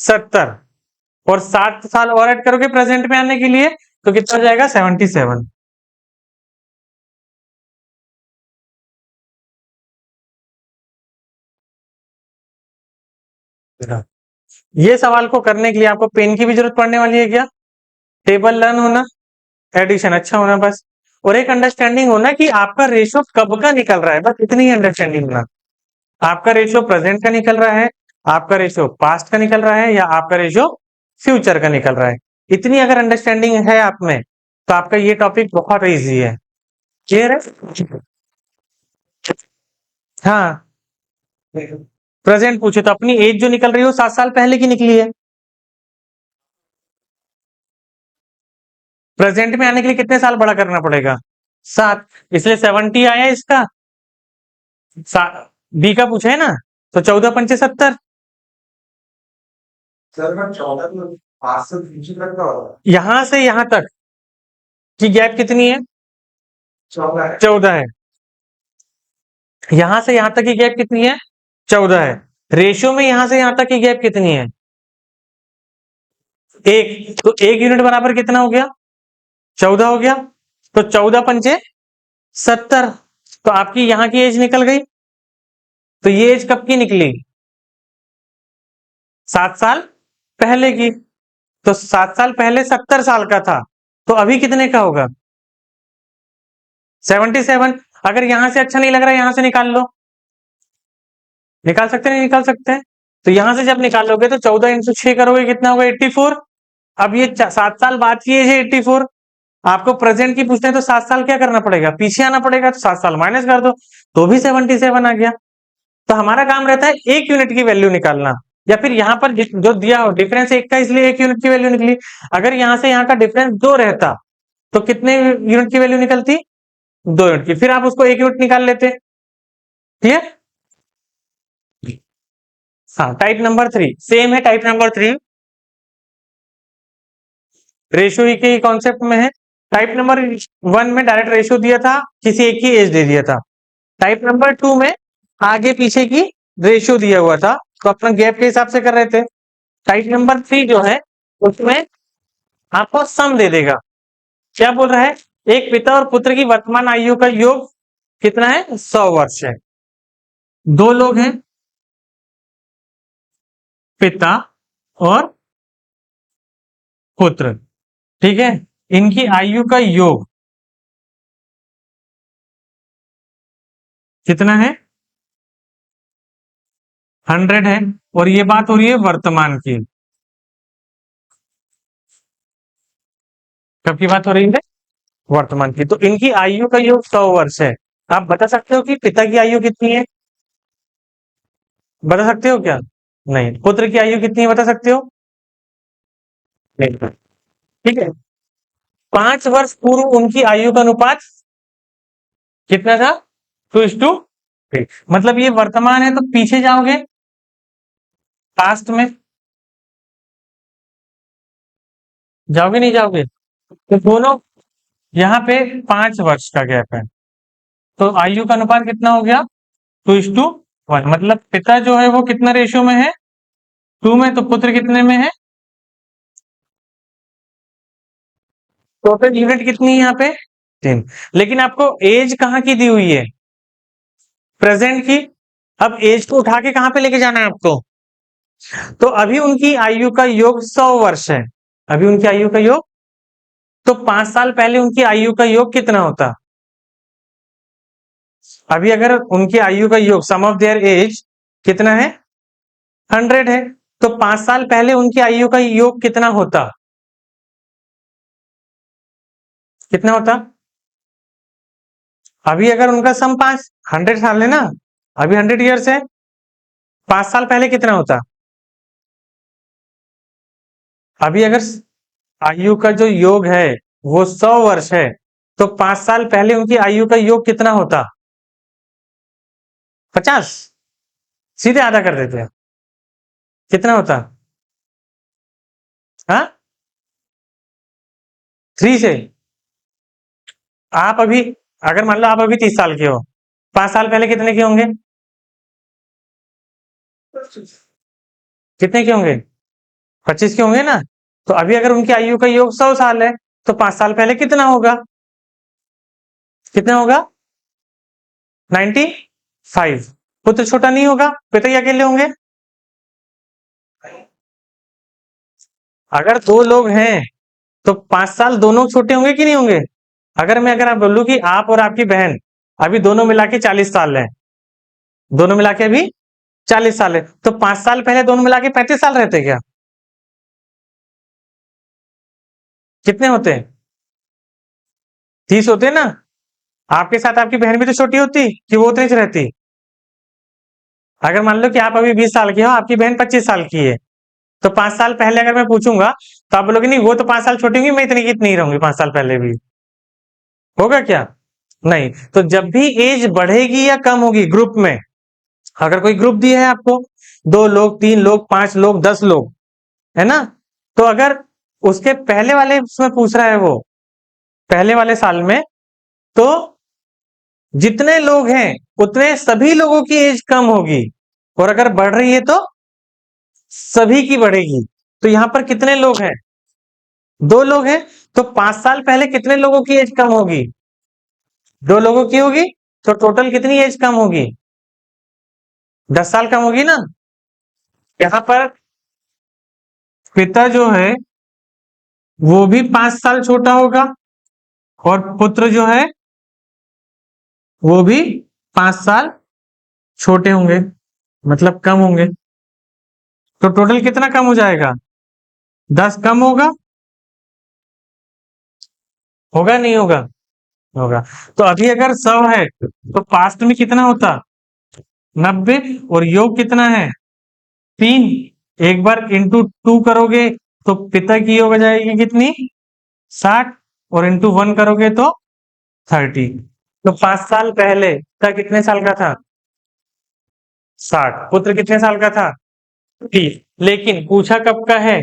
70, और 7 साल और ऐड करोगे प्रेजेंट में आने के लिए, तो कितना हो जाएगा? 77। ये सवाल को करने के लिए आपको पेन की भी जरूरत पड़ने वाली है क्या? टेबल लर्न होना, एडिशन अच्छा होना बस, और एक अंडरस्टैंडिंग होना कि आपका रेशियो कब का निकल रहा है, बस इतनी ही अंडरस्टैंडिंग होना। आपका रेशियो प्रेजेंट का निकल रहा है, आपका रेशियो पास्ट का निकल रहा है, या आपका रेशियो फ्यूचर का निकल रहा है। इतनी अगर अंडरस्टैंडिंग है आप में, तो आपका ये टॉपिक बहुत इजी है। क्लियर है? हाँ, प्रेजेंट पूछे तो अपनी एज जो निकल रही हो 7 साल पहले की निकली है। प्रेजेंट में आने के लिए कितने साल बड़ा करना पड़ेगा? 7, इसलिए 70 आया इसका। बी का पूछा है ना, तो 14 पंचे 70। सर मैं 14 तो 5 से पीछे तक का होगा, यहां से यहां तक की गैप कितनी है? 14 है। यहां से यहां तक की गैप कितनी है? 14 है। रेशियो में यहां से यहां तक की गैप कितनी है? 1। तो 1 यूनिट बराबर कितना हो गया? 14 हो गया। तो 14 पंचे 70, तो आपकी यहां की एज निकल गई। तो ये एज कब की निकली? 7 साल पहले की। तो 7 साल पहले 70 साल का था, तो अभी कितने का होगा? 77। अगर यहां से अच्छा नहीं लग रहा है, यहां से निकाल लो। निकाल सकते नहीं निकाल सकते हैं? तो यहां से जब निकालोगे तो 14 × 6 करोगे, कितना होगा? 84। अब ये 7 साल बाद की एज है 84। आपको प्रेजेंट की पूछते हैं तो 7 साल क्या करना पड़ेगा? पीछे आना पड़ेगा, तो 7 साल माइनस कर दो, तो भी 77 आ गया। तो हमारा काम रहता है 1 यूनिट की वैल्यू निकालना, या फिर यहाँ पर जो दिया हो डिफरेंस 1 का, इसलिए 1 यूनिट की वैल्यू निकली। अगर यहाँ से यहाँ का डिफरेंस 2 रहता, तो कितने यूनिट की वैल्यू निकलती? 2 यूनिट की। फिर आप उसको 1 यूनिट निकाल लेते। क्लियर? हाँ, टाइप नंबर 3 सेम है। टाइप नंबर 3 रेशियो ही के कॉन्सेप्ट में है। टाइप नंबर 1 में डायरेक्ट रेशियो दिया था, किसी एक की एज दे दिया था। टाइप नंबर 2 में आगे पीछे की रेशियो दिया हुआ था, तो अपना गैप के हिसाब से कर रहे थे। टाइप नंबर 3 जो है, उसमें आपको सम दे देगा। क्या बोल रहा है? एक पिता और पुत्र की वर्तमान आयु का योग कितना है? 100 वर्ष है। दो लोग हैं, पिता और पुत्र, ठीक है। इनकी आयु का योग कितना है? 100 है। और ये बात हो रही है वर्तमान की। कब की बात हो रही है? वर्तमान की। तो इनकी आयु का योग 100 वर्ष है। आप बता सकते हो कि पिता की आयु कितनी है? बता सकते हो क्या? नहीं। पुत्र की आयु कितनी है, बता सकते हो? नहीं। ठीक है। 5 वर्ष पूर्व उनकी आयु का अनुपात कितना था? 2:3। मतलब ये वर्तमान है, तो पीछे जाओगे पास्ट में, जाओगे नहीं जाओगे? तो दोनों यहाँ पे 5 वर्ष का गैप है, तो आयु का अनुपात कितना हो गया? 2:1। मतलब पिता जो है वो कितना रेशियो में है? 2 में। तो पुत्र कितने में है? टोटल यूनिट कितनी है यहाँ पे? 3। लेकिन आपको एज कहाँ की दी हुई है? प्रेजेंट की। अब एज को उठा के कहां पे लेके जाना है आपको? तो अभी उनकी आयु का योग 100 वर्ष है। अभी उनकी आयु का योग, तो 5 साल पहले उनकी आयु का योग कितना होता? अभी अगर उनकी आयु का योग, सम ऑफ देयर एज कितना है? 100 है। तो 5 साल पहले उनकी आयु का योग कितना होता? कितना होता? अभी अगर उनका सम 100 साल है ना, अभी 100 ईयर्स है, 5 साल पहले कितना होता? अभी अगर आयु का जो योग है वो 100 वर्ष है, तो 5 साल पहले उनकी आयु का योग कितना होता? 50। सीधे आधा कर देते हैं, कितना होता? हाँ, 3 से। आप अभी, अगर मान लो आप अभी 30 साल के हो, 5 साल पहले कितने के होंगे? कितने के होंगे? 25 के होंगे ना। तो अभी अगर उनकी आयु का योग 100 साल है, तो 5 साल पहले कितना होगा? कितना होगा? 95। पुत्र छोटा नहीं होगा, पिता ही अकेले होंगे। अगर दो लोग हैं तो 5 साल दोनों छोटे होंगे कि नहीं होंगे? अगर आप बोलूं कि आप और आपकी बहन अभी दोनों मिला के 40 साल है, दोनों मिला के अभी 40 साल है, तो 5 साल पहले दोनों मिला के 35 साल रहते क्या? कितने होते हैं? 30 होते हैं ना। आपके साथ आपकी बहन भी तो छोटी होती कि वो उतनी सी रहती? अगर मान लो कि आप अभी 20 साल के हो, आपकी बहन 25 साल की है, तो 5 साल पहले अगर मैं पूछूंगा तो आप बोलोगे नहीं वो तो 5 साल छोटी होंगी, मैं इतनी की इतनी ही रहूंगी 5 साल पहले भी। होगा क्या? नहीं। तो जब भी एज बढ़ेगी या कम होगी ग्रुप में, अगर कोई ग्रुप दिया है आपको, 2 लोग, 3 लोग, 5 लोग, 10 लोग, है ना, तो अगर उसके पहले वाले उसमें पूछ रहा है वो पहले वाले साल में, तो जितने लोग हैं उतने सभी लोगों की एज कम होगी, और अगर बढ़ रही है तो सभी की बढ़ेगी। तो यहां पर कितने लोग हैं? 2 लोग हैं, तो 5 साल पहले कितने लोगों की एज कम होगी? 2 लोगों की होगी। तो टोटल कितनी एज कम होगी? 10 साल कम होगी ना। यहां पर पिता जो है वो भी 5 साल छोटा होगा, और पुत्र जो है वो भी 5 साल छोटे होंगे, मतलब कम होंगे। तो टोटल कितना कम हो जाएगा? 10 कम होगा। होगा नहीं होगा? होगा। तो अभी अगर 100 है तो पास्ट में कितना होता? 90। और योग कितना है? 3। एक बार इंटू 2 करोगे तो पिता की योग हो जाएगी कितनी? 60। और इंटू 1 करोगे तो 30। तो 5 साल पहले पिता कितने साल का था? 60। पुत्र कितने साल का था? 30। लेकिन पूछा कब का है?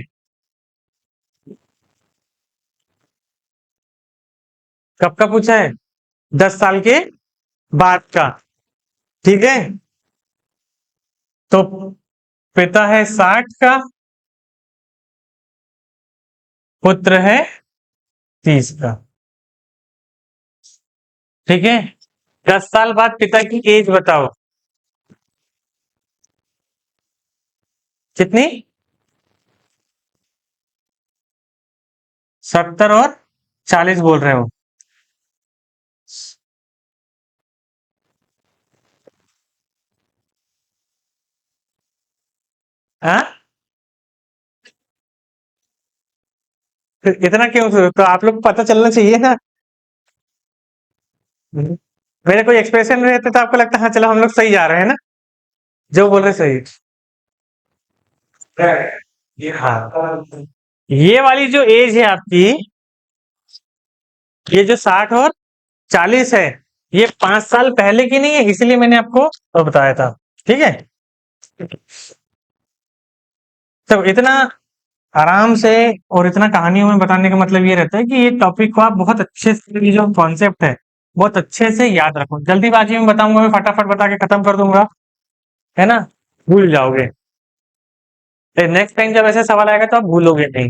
कब का पूछा है? 10 साल के बाद का। ठीक है। तो पिता है 60 का, पुत्र है 30 का। ठीक है। 10 साल बाद पिता की एज बताओ कितनी? 70 और 40 बोल रहे हो? हाँ, तो इतना क्यों? तो आप लोग पता चलना चाहिए ना। मेरे कोई एक्सप्रेशन रहते तो आपको लगता हाँ चलो हम लोग सही जा रहे हैं ना, जो बोल रहे सही। हाँ, ये वाली जो एज है आपकी, ये जो 60 और 40 है, ये 5 साल पहले की नहीं है, इसलिए मैंने आपको तो बताया था। ठीक है। तो इतना आराम से और इतना कहानियों में बताने का मतलब ये रहता है कि ये टॉपिक को आप बहुत अच्छे से, ये जो कॉन्सेप्ट है बहुत अच्छे से याद रखो। जल्दीबाजी में बताऊंगा, मैं फटाफट बता के खत्म कर दूंगा, है ना, भूल जाओगे। नेक्स्ट टाइम जब ऐसे सवाल आएगा तो आप भूलोगे नहीं।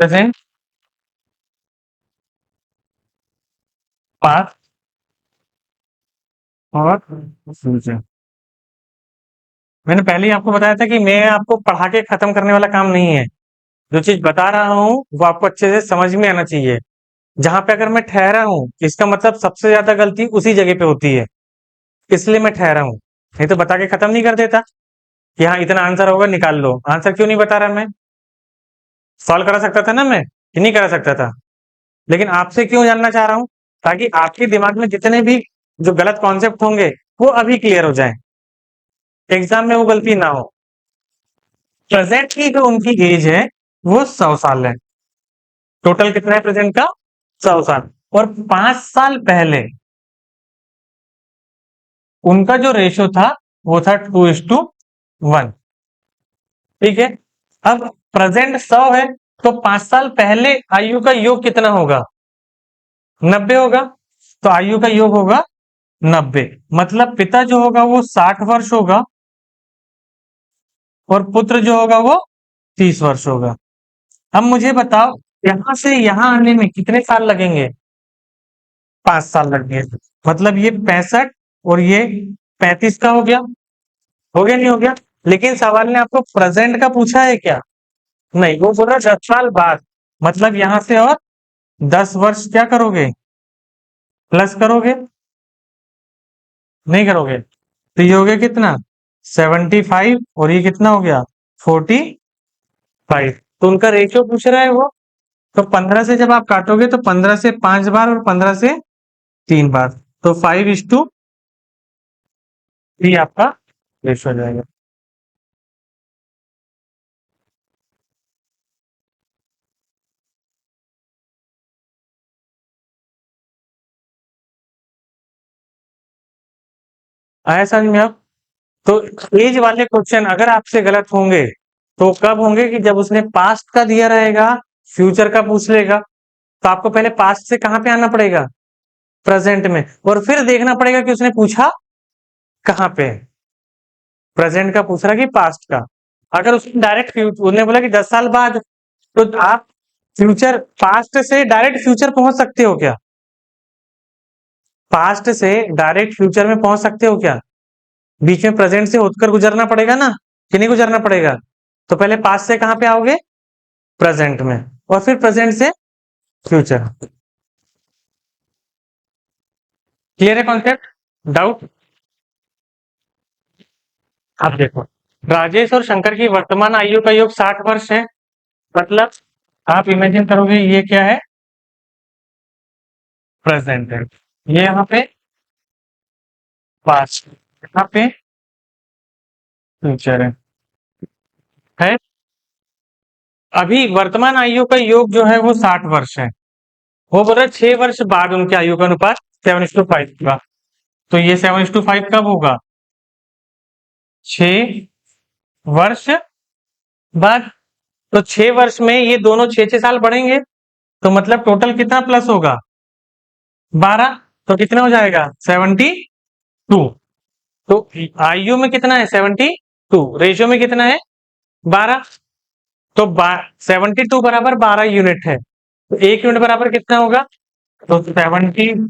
प्रेजेंट, पास्ट और फ्यूचर। मैंने पहले ही आपको बताया था कि मैं आपको पढ़ा के खत्म करने वाला काम नहीं है। जो चीज बता रहा हूँ वो आपको अच्छे से समझ में आना चाहिए। जहां पे अगर मैं ठहरा हूं, इसका मतलब सबसे ज्यादा गलती उसी जगह पे होती है। इसलिए मैं ठहरा हूं, नहीं तो बता के खत्म नहीं कर देता कि हाँ इतना आंसर होगा निकाल लो। आंसर क्यों नहीं बता रहा मैं? सॉल्व करा सकता था ना मैं, कि नहीं करा सकता था? लेकिन आपसे क्यों जानना चाह रहा हूं, ताकि आपके दिमाग में जितने भी जो गलत कॉन्सेप्ट होंगे वो अभी क्लियर हो जाए, एग्जाम में वो गलती ना हो। प्रेजेंट की जो उनकी एज है वो 100 साल है। टोटल कितना है प्रेजेंट का? 100 साल। और 5 साल पहले उनका जो रेशियो था वो था 2:1। ठीक है। अब प्रेजेंट 100 है, तो 5 साल पहले आयु का योग कितना होगा? 90 होगा। तो आयु का योग होगा 90। मतलब पिता जो होगा वो 60 वर्ष होगा और पुत्र जो होगा वो 30 वर्ष होगा। अब मुझे बताओ, यहां से यहां आने में कितने साल लगेंगे? 5 साल लगेंगे। मतलब ये 65 और ये 35 का हो गया। हो गया नहीं हो गया? लेकिन सवाल ने आपको प्रेजेंट का पूछा है क्या? नहीं, वो बोल रहा 10 साल बाद। मतलब यहां से और 10 वर्ष क्या करोगे? प्लस करोगे? नहीं करोगे? तो ये हो गया कितना? 75। और ये कितना हो गया? 45। तो उनका रेशियो पूछ रहा है वो। तो 15 से जब आप काटोगे तो 15 से 5 बार और 15 से 3 बार, तो 5:3 आपका रेशियो हो जाएगा। आया समझ में अब? तो एज वाले क्वेश्चन अगर आपसे गलत होंगे तो कब होंगे? कि जब उसने पास्ट का दिया रहेगा, फ्यूचर का पूछ लेगा, तो आपको पहले पास्ट से कहां पे आना पड़ेगा? प्रेजेंट में। और फिर देखना पड़ेगा कि उसने पूछा कहां पे। प्रेजेंट का पूछ रहा कि पास्ट का। अगर उसने डायरेक्ट उन्होंने बोला कि 10 साल बाद, तो आप फ्यूचर पास्ट से डायरेक्ट फ्यूचर पहुंच सकते हो क्या? पास्ट से डायरेक्ट फ्यूचर में पहुंच सकते हो क्या? बीच में प्रेजेंट से होकर गुजरना पड़ेगा ना, कि नहीं गुजरना पड़ेगा? तो पहले पास्ट से कहां पे आओगे? प्रेजेंट में। और फिर प्रेजेंट से फ्यूचर। क्लियर है कॉन्सेप्ट? डाउट? आप देखो, राजेश और शंकर की वर्तमान आयु का योग 60 वर्ष है। मतलब आप इमेजिन करोगे ये क्या है? प्रेजेंट है। ये यहाँ पे पास्ट, यहाँ पे फ्यूचर है। अभी वर्तमान आयु का योग जो है वो 60 वर्ष है। वो बोल रहा है 6 वर्ष बाद उनकी आयु का अनुपात 7:5 का। तो ये 7:5 कब होगा? 6 वर्ष बाद। तो 6 वर्ष में ये दोनों 6 6 साल बढ़ेंगे, तो मतलब टोटल कितना प्लस होगा? 12। तो कितना हो जाएगा? 72। तो आयु में कितना है? 72। रेशियो में कितना है? 12। तो 72 बराबर 12 यूनिट है। तो 1 यूनिट बराबर कितना होगा? तो 72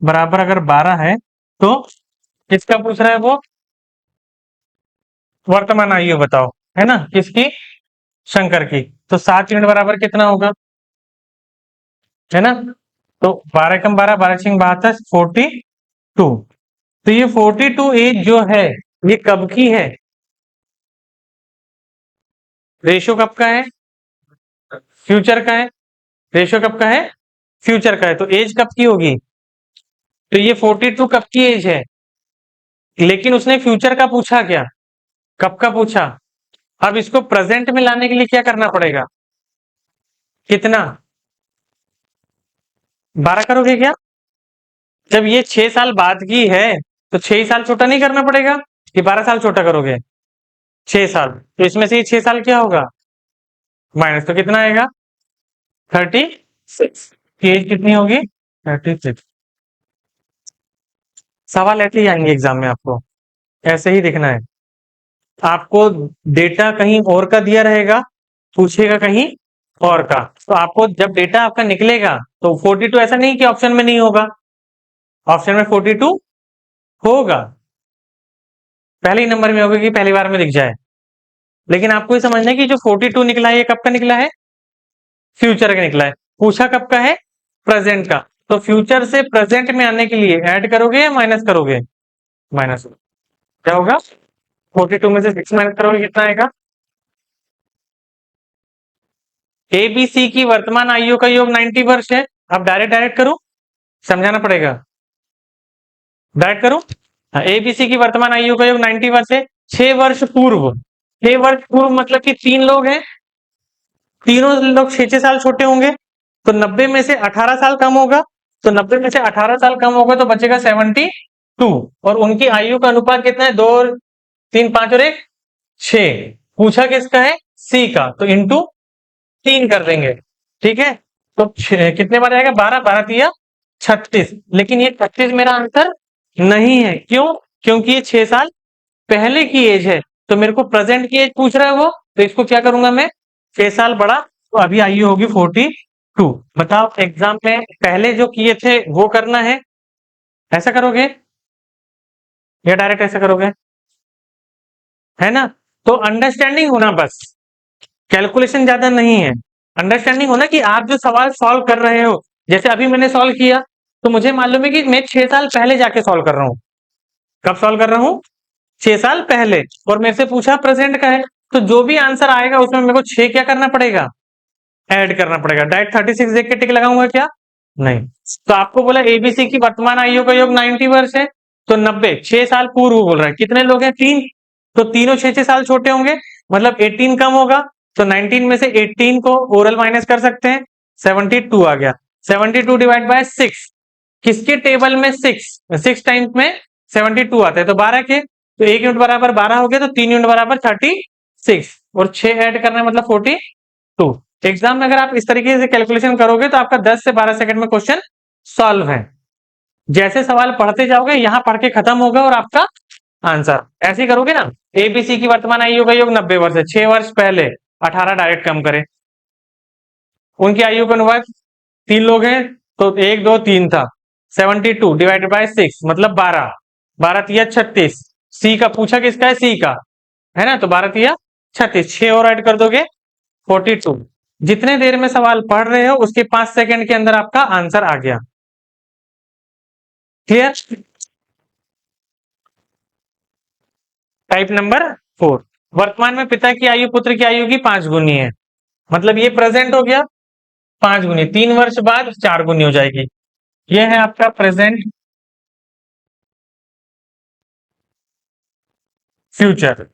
बराबर अगर 12 है, तो किसका पूछ रहा है वो? वर्तमान आयु बताओ, है ना? किसकी? शंकर की। तो 7 यूनिट बराबर कितना होगा? है ना? तो 12 कम 12, 12×6 = 42। तो ये 42 एज जो है ये कब की है? रेशियो कब का है? फ्यूचर का है। रेशियो कब का है? फ्यूचर का है। तो एज कब की होगी? तो ये 42 कब की एज है? लेकिन उसने फ्यूचर का पूछा क्या? कब का पूछा? अब इसको प्रेजेंट में लाने के लिए क्या करना पड़ेगा? कितना? 12 करोगे क्या? जब ये 6 साल बाद की है तो 6 साल छोटा नहीं करना पड़ेगा, कि 12 साल छोटा करोगे? 6 साल। तो इसमें से ये 6 साल क्या होगा? माइनस। तो कितना आएगा? 36। एज कितनी होगी? 36। सवाल ऐसे ही आएंगे एग्जाम में, आपको ऐसे ही दिखना है। आपको डेटा कहीं और का दिया रहेगा, पूछेगा कहीं और का। तो आपको जब डेटा आपका निकलेगा तो 42 ऐसा नहीं कि ऑप्शन में नहीं होगा, ऑप्शन में 42 होगा। पहले ही नंबर में होगा कि पहली बार में दिख जाए। लेकिन आपको ये समझना है कि जो 42 निकला है ये कब का निकला है? फ्यूचर का निकला है। पूछा कब का है? प्रेजेंट का। तो फ्यूचर से प्रेजेंट में आने के लिए ऐड करोगे या माइनस करोगे? माइनस। क्या होगा? 42 में से 6 माइनस करोगे कितना आएगा? ए बी सी की वर्तमान आयु का योग 90 वर्ष है। अब डायरेक्ट डायरेक्ट करूं? समझाना पड़ेगा। डायरेक्ट करूं? ए बी सी की वर्तमान आयु का योग 90 वर्ष है। 6 वर्ष पूर्व, 6 वर्ष पूर्व मतलब कि 3 लोग हैं, तीनों लोग 6-6 साल छोटे होंगे, तो 90 में से 18 साल कम होगा, तो 90 में से 18 साल कम होगा तो बचेगा 72। और उनकी आयु का अनुपात कितना है? 2 और 3, 5 और 1 6। पूछा किसका है? सी का, तो इंटू 3 कर देंगे। ठीक है, तो कितने बार आएगा? 12, 12 तिया 36। लेकिन ये 36 मेरा आंसर नहीं है। क्यों? क्योंकि ये 6 साल पहले की एज है, तो मेरे को प्रेजेंट की एज पूछ रहा है वो, तो इसको क्या करूंगा मैं? 6 साल बड़ा, तो अभी आयु होगी 42। बताओ एग्जाम में पहले जो किए थे वो करना है, ऐसा करोगे या डायरेक्ट ऐसा करोगे? है ना? तो अंडरस्टैंडिंग होना बस, कैलकुलेशन ज्यादा नहीं है। अंडरस्टैंडिंग होना कि आप जो सवाल सॉल्व कर रहे हो, जैसे अभी मैंने सॉल्व किया, तो मुझे मालूम है कि मैं 6 साल पहले जाके सॉल्व कर रहा हूं। कब सॉल्व कर रहा हूं? 6 साल पहले। और मेरे से पूछा प्रेजेंट का है, तो जो भी आंसर आएगा उसमें मेरे को 6 क्या करना पड़ेगा? ऐड करना पड़ेगा। डायरेक्ट 36 देख के टिक लगाऊंगा क्या? नहीं। तो आपको बोला एबीसी की वर्तमान आयु का योग 90 वर्ष है, तो 90 6 साल पूर्व बोल रहा है। कितने लोग हैं? 3। तो तीनों 6-6 साल छोटे होंगे, मतलब 18 कम होगा, तो 19 में से 18 को ओरल माइनस कर सकते हैं, 72 आ गया। 72 डिवाइड बाय 6, किसके टेबल में 6 टाइम्स में 72 आता है, तो 12 के, तो 1 यूनिट बराबर 12 हो गया, तो 3 यूनिट बराबर 36 और 6 ऐड करना है मतलब 42। एग्जाम में अगर आप इस तरीके से कैलकुलेशन करोगे तो आपका 10 से 12 सेकंड में क्वेश्चन सॉल्व है। जैसे सवाल पढ़ते जाओगे यहां पढ़ के खत्म होगा और आपका आंसर ऐसे ही करोगे ना। एबीसी की वर्तमान आयु का योग 90 वर्ष है, 6 वर्ष पहले 18 डायरेक्ट कम करें, उनकी आयु का अनुपात 3 लोग हैं, तो 1 2 3 था, 72 डिवाइडेड बाय 6 मतलब 12, 12 तिया 36। सी का पूछा किसका है? सी का है ना, तो 12 तिया 36, 6 और ऐड कर दोगे 42। जितने देर में सवाल पढ़ रहे हो उसके 5 सेकंड के अंदर आपका आंसर आ गया। क्लियर? टाइप नंबर 4, वर्तमान में पिता की आयु पुत्र की आयु की 5 गुनी है, मतलब ये प्रेजेंट हो गया 5 गुनी, 3 वर्ष बाद 4 गुनी हो जाएगी। ये है आपका प्रेजेंट फ्यूचर।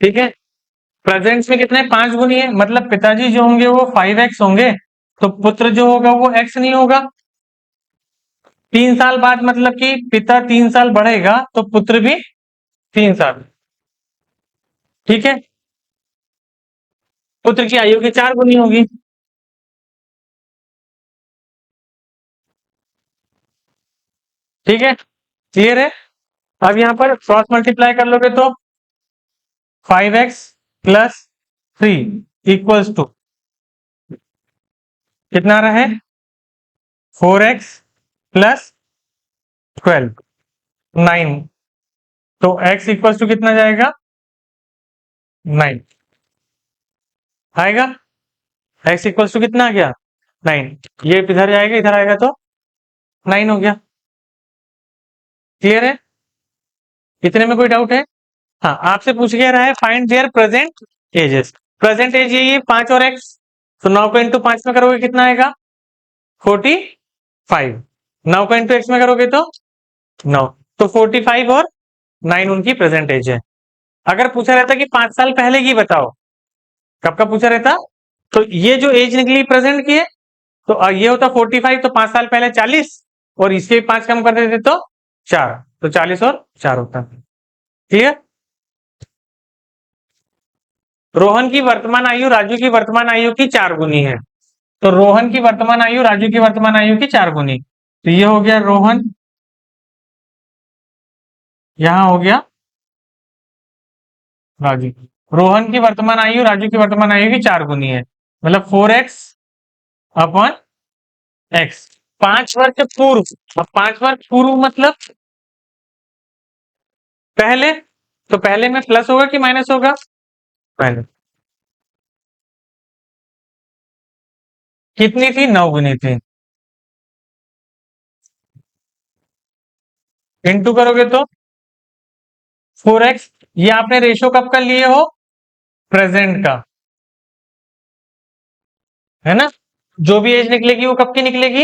ठीक है, प्रेजेंट में कितने? 5 गुनी है, मतलब पिताजी जो होंगे वो 5x होंगे, तो पुत्र जो होगा वो x नहीं होगा। 3 साल बाद मतलब कि पिता 3 साल बढ़ेगा तो पुत्र भी 3 साल। ठीक है, पुत्र की आयु की 4 गुनी होगी। ठीक है, क्लियर है? अब यहां पर क्रॉस मल्टीप्लाई कर लोगे तो 5x प्लस 3 इक्वल्स टू कितना आ रहा है? 4x प्लस 12 9, तो x इक्वल्स टू कितना जाएगा? 9 आएगा। x इक्वल्स टू कितना आ गया? 9। ये इधर जाएगा, इधर आएगा तो 9 हो गया। क्लियर है? इतने में कोई डाउट है? हाँ, आपसे पूछ गया रहा है find their present ages. Present age ये 5 और x, तो 9 को इंटू 5 में करोगे कितना आएगा? 45। 9 को इंटू x में करोगे तो 9, तो 45 और 9 उनकी प्रेजेंट एज है। अगर पूछा रहता कि 5 साल पहले की बताओ, कब का पूछा रहता, तो ये जो एज निकली प्रेजेंट की है, तो ये होता 45, तो 5 साल पहले 40, और इसके 5 कम कर देते तो 4, तो 40 और 4 होता। क्लियर? रोहन की वर्तमान आयु राजू की वर्तमान आयु की 4 गुनी है, तो रोहन की वर्तमान आयु राजू की वर्तमान आयु की 4 गुनी, तो ये हो गया रोहन, यहां हो गया राजू। रोहन की वर्तमान आयु राजू की वर्तमान आयु की 4 गुनी है, मतलब 4x अपॉन x। 5 वर्ष पूर्व, अब 5 वर्ष पूर्व मतलब पहले, तो पहले में प्लस होगा कि माइनस होगा? माइनस। कितनी थी? 9 गुनी थी। इंटू करोगे तो 4x। ये आपने रेशो कब का लिए हो? प्रेजेंट का, है ना? जो भी एज निकलेगी वो कब की निकलेगी?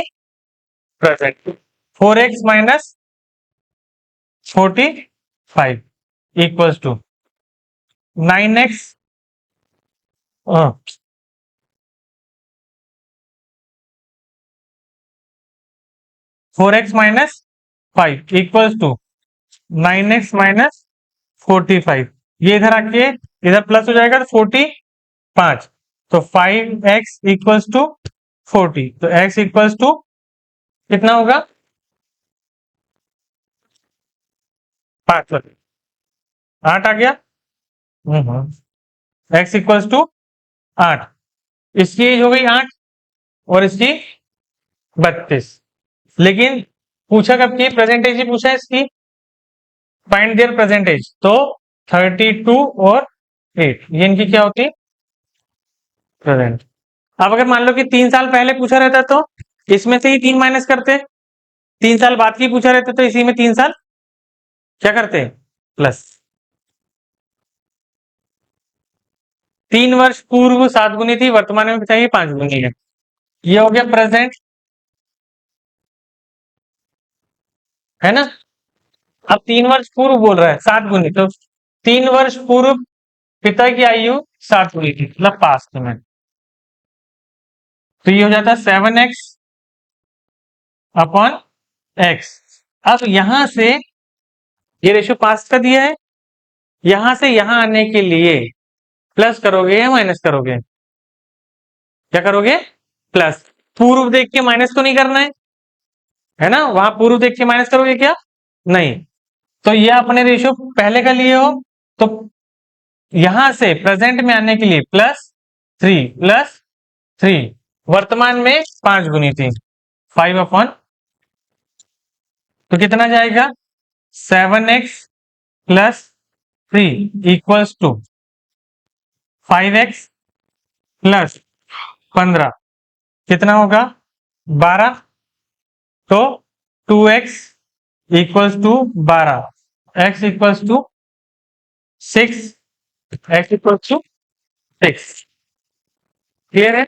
Present. 4x minus 45 equals to 9x। 4x minus 5 equals to 9x minus 45। ये इधर आके इधर प्लस हो जाएगा तो 45। तो 5x इक्वल्स टू 40। तो x इक्वल्स टू कितना होगा? 5। 8 आ गया। x equals to 8। इसकी एज हो गई 8 और इसकी 32। लेकिन पूछा कब की? प्रेजेंट एज ही पूछा है इसकी। Find their present age. तो 32 और 8 ये इनकी क्या होती? प्रेजेंट। अब अगर मान लो कि 3 साल पहले पूछा रहता तो इसमें से ही 3 माइनस करते। 3 साल बाद की पूछा रहता तो इसी में 3 साल क्या करते? प्लस। 3 वर्ष पूर्व 7 गुनी थी, वर्तमान में चाहिए 5 गुनी है। ये हो गया प्रेजेंट, है ना? अब 3 वर्ष पूर्व बोल रहा है 7 गुनी, तो 3 वर्ष पूर्व पिता की आयु 7 गुनी थी, मतलब पास्ट में। तो ये हो जाता है 7x अपॉन x। अब यहां से ये रेशियो पास्ट का दिया है, यहां से यहां आने के लिए प्लस करोगे या माइनस करोगे? क्या करोगे? प्लस। पूर्व देख के माइनस तो नहीं करना है ना? वहां पूर्व देख के माइनस करोगे क्या? नहीं। तो ये अपने रेशियो पहले का लिए हो, तो यहां से प्रेजेंट में आने के लिए +3 वर्तमान में 5 गुनी थी 5 अपॉन। तो कितना जाएगा? 7x plus 3 equals to 5x plus 15 कितना होगा? 12। तो 2x equals to 12, x equals to 6, x equals to 6। Clear है?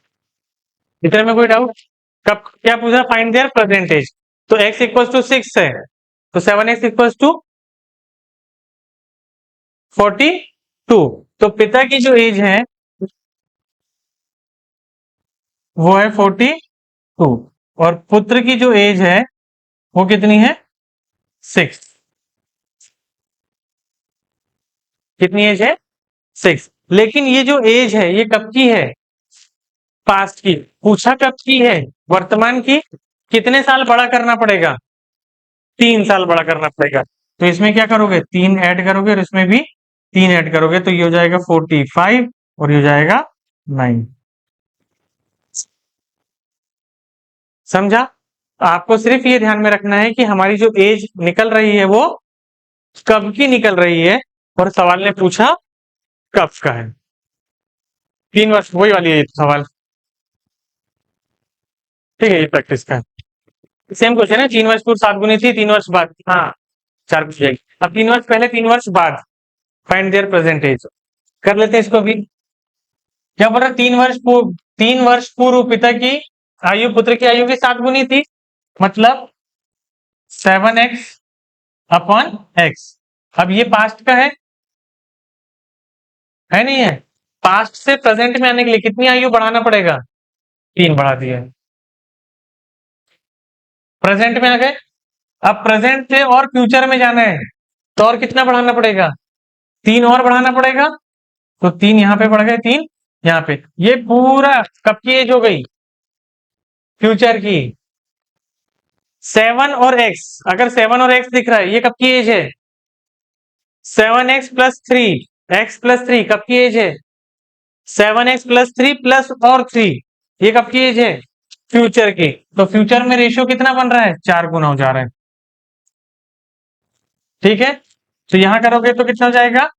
इधर में कोई डाउट? कब क्या पूछा? Find their percentage. तो x इक्वल्स टू 6 है, तो 7x इक्वल्स टू 42। तो पिता की जो एज है वो है 42 और पुत्र की जो एज है वो कितनी है? 6। कितनी एज है? 6। लेकिन ये जो एज है ये कब की है? पास्ट की। पूछा कब की है? वर्तमान की। कितने साल बड़ा करना पड़ेगा? 3 साल बड़ा करना पड़ेगा। तो इसमें क्या करोगे? 3 ऐड करोगे और इसमें भी 3 ऐड करोगे, तो ये हो जाएगा 45 और ये हो जाएगा 9। समझा? आपको सिर्फ ये ध्यान में रखना है कि हमारी जो एज निकल रही है वो कब की निकल रही है, और सवाल ने पूछा कब का है। 3 वर्ष, वही वाली है सवाल। ठीक है, ये प्रैक्टिस का है। सेम क्वेश्चन है, 3 वर्ष पूर्व 7 गुनी थी, 3 वर्ष बाद, हाँ 4 पूछ जाएगी। अब 3 वर्ष पहले 3 वर्ष बाद फाइंड देयर प्रेजेंट एज। कर लेते हैं इसको भी। क्या बोल रहा है? 3 वर्ष पूर्व पिता की आयु पुत्र की आयु की 7 गुनी थी, मतलब 7x अपॉन x। अब ये पास्ट का है नहीं है? पास्ट से प्रेजेंट में आने के लिए कितनी आयु बढ़ाना पड़ेगा? 3 बढ़ा दिया है। प्रेजेंट में आ गए। अब प्रेजेंट से और फ्यूचर में जाना है, तो और कितना बढ़ाना पड़ेगा? 3 और बढ़ाना पड़ेगा। तो 3 यहाँ पे बढ़ गए, 3 यहाँ पे। ये पूरा कब की एज हो गई? फ्यूचर की। 7 और x, अगर 7 और x दिख रहा है, ये कब की एज है? 7x प्लस 3, x प्लस 3 कब की एज है? 7x प्लस 3 प्लस और 3, ये कब की एज है? फ्यूचर की। तो फ्यूचर में रेशियो कितना बन रहा है? 4 गुना हो जा रहा है। ठीक है, तो यहां करोगे तो कितना हो जाएगा?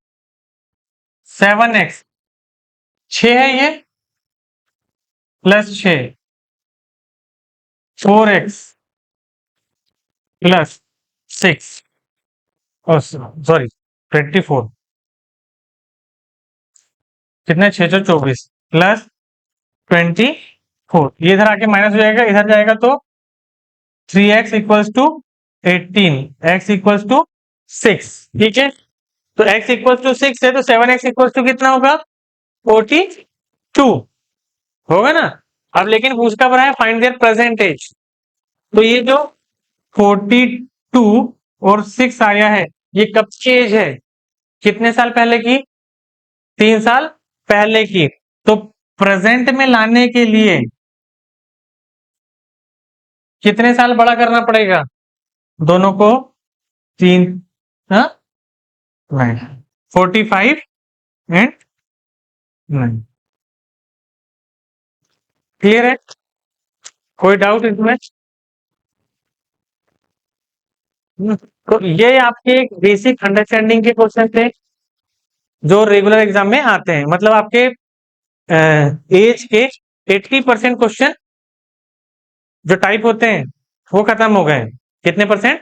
7x 6 है ये, प्लस 6 4x प्लस 6 सॉरी 24 कितने 624 प्लस 24 ये इधर आके माइनस हो जाएगा, इधर जाएगा तो 3x equals to 18 x equals to 6। ठीक है, तो x इक्वल्स टू 6 है तो 7x इक्वल्स टू कितना होगा 42 होगा ना। अब लेकिन पूछता पड़ा है फाइंड देयर प्रेजेंट एज, तो ये जो 42 और 6 आया है ये कब की एज है, कितने साल पहले की, 3 साल पहले की। तो प्रेजेंट में लाने के लिए कितने साल बड़ा करना पड़ेगा दोनों को, 3 हाँ 45 एंड 9। क्लियर है, कोई डाउट इसमें? तो ये आपके एक बेसिक अंडरस्टैंडिंग के क्वेश्चन थे जो रेगुलर एग्जाम में आते हैं। मतलब आपके एज के 80% क्वेश्चन जो टाइप होते हैं वो खत्म हो गए। कितने परसेंट,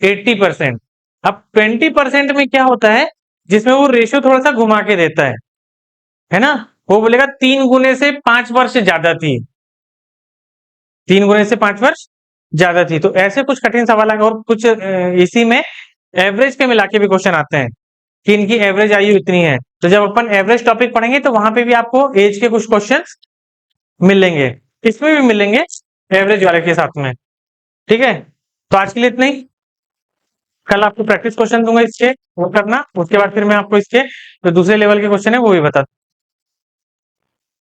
80%। अब 20% में क्या होता है जिसमें वो रेशियो थोड़ा सा घुमा के देता है ना, वो बोलेगा 3 गुने से 5 वर्ष ज्यादा थी, 3 गुने से 5 वर्ष ज्यादा थी। तो ऐसे कुछ कठिन सवाल है, और कुछ इसी में एवरेज के मिला के भी क्वेश्चन आते हैं कि इनकी एवरेज आयु इतनी है। तो जब अपन एवरेज टॉपिक पढ़ेंगे तो वहां पे भी आपको एज के कुछ क्वेश्चन मिलेंगे, इसमें भी मिलेंगे एवरेज वाले के साथ में। ठीक है, तो आज के लिए इतना ही। कल आपको प्रैक्टिस क्वेश्चन दूंगा इसके, वो करना, उसके बाद फिर मैं आपको इसके जो दूसरे लेवल के क्वेश्चन है वो भी बता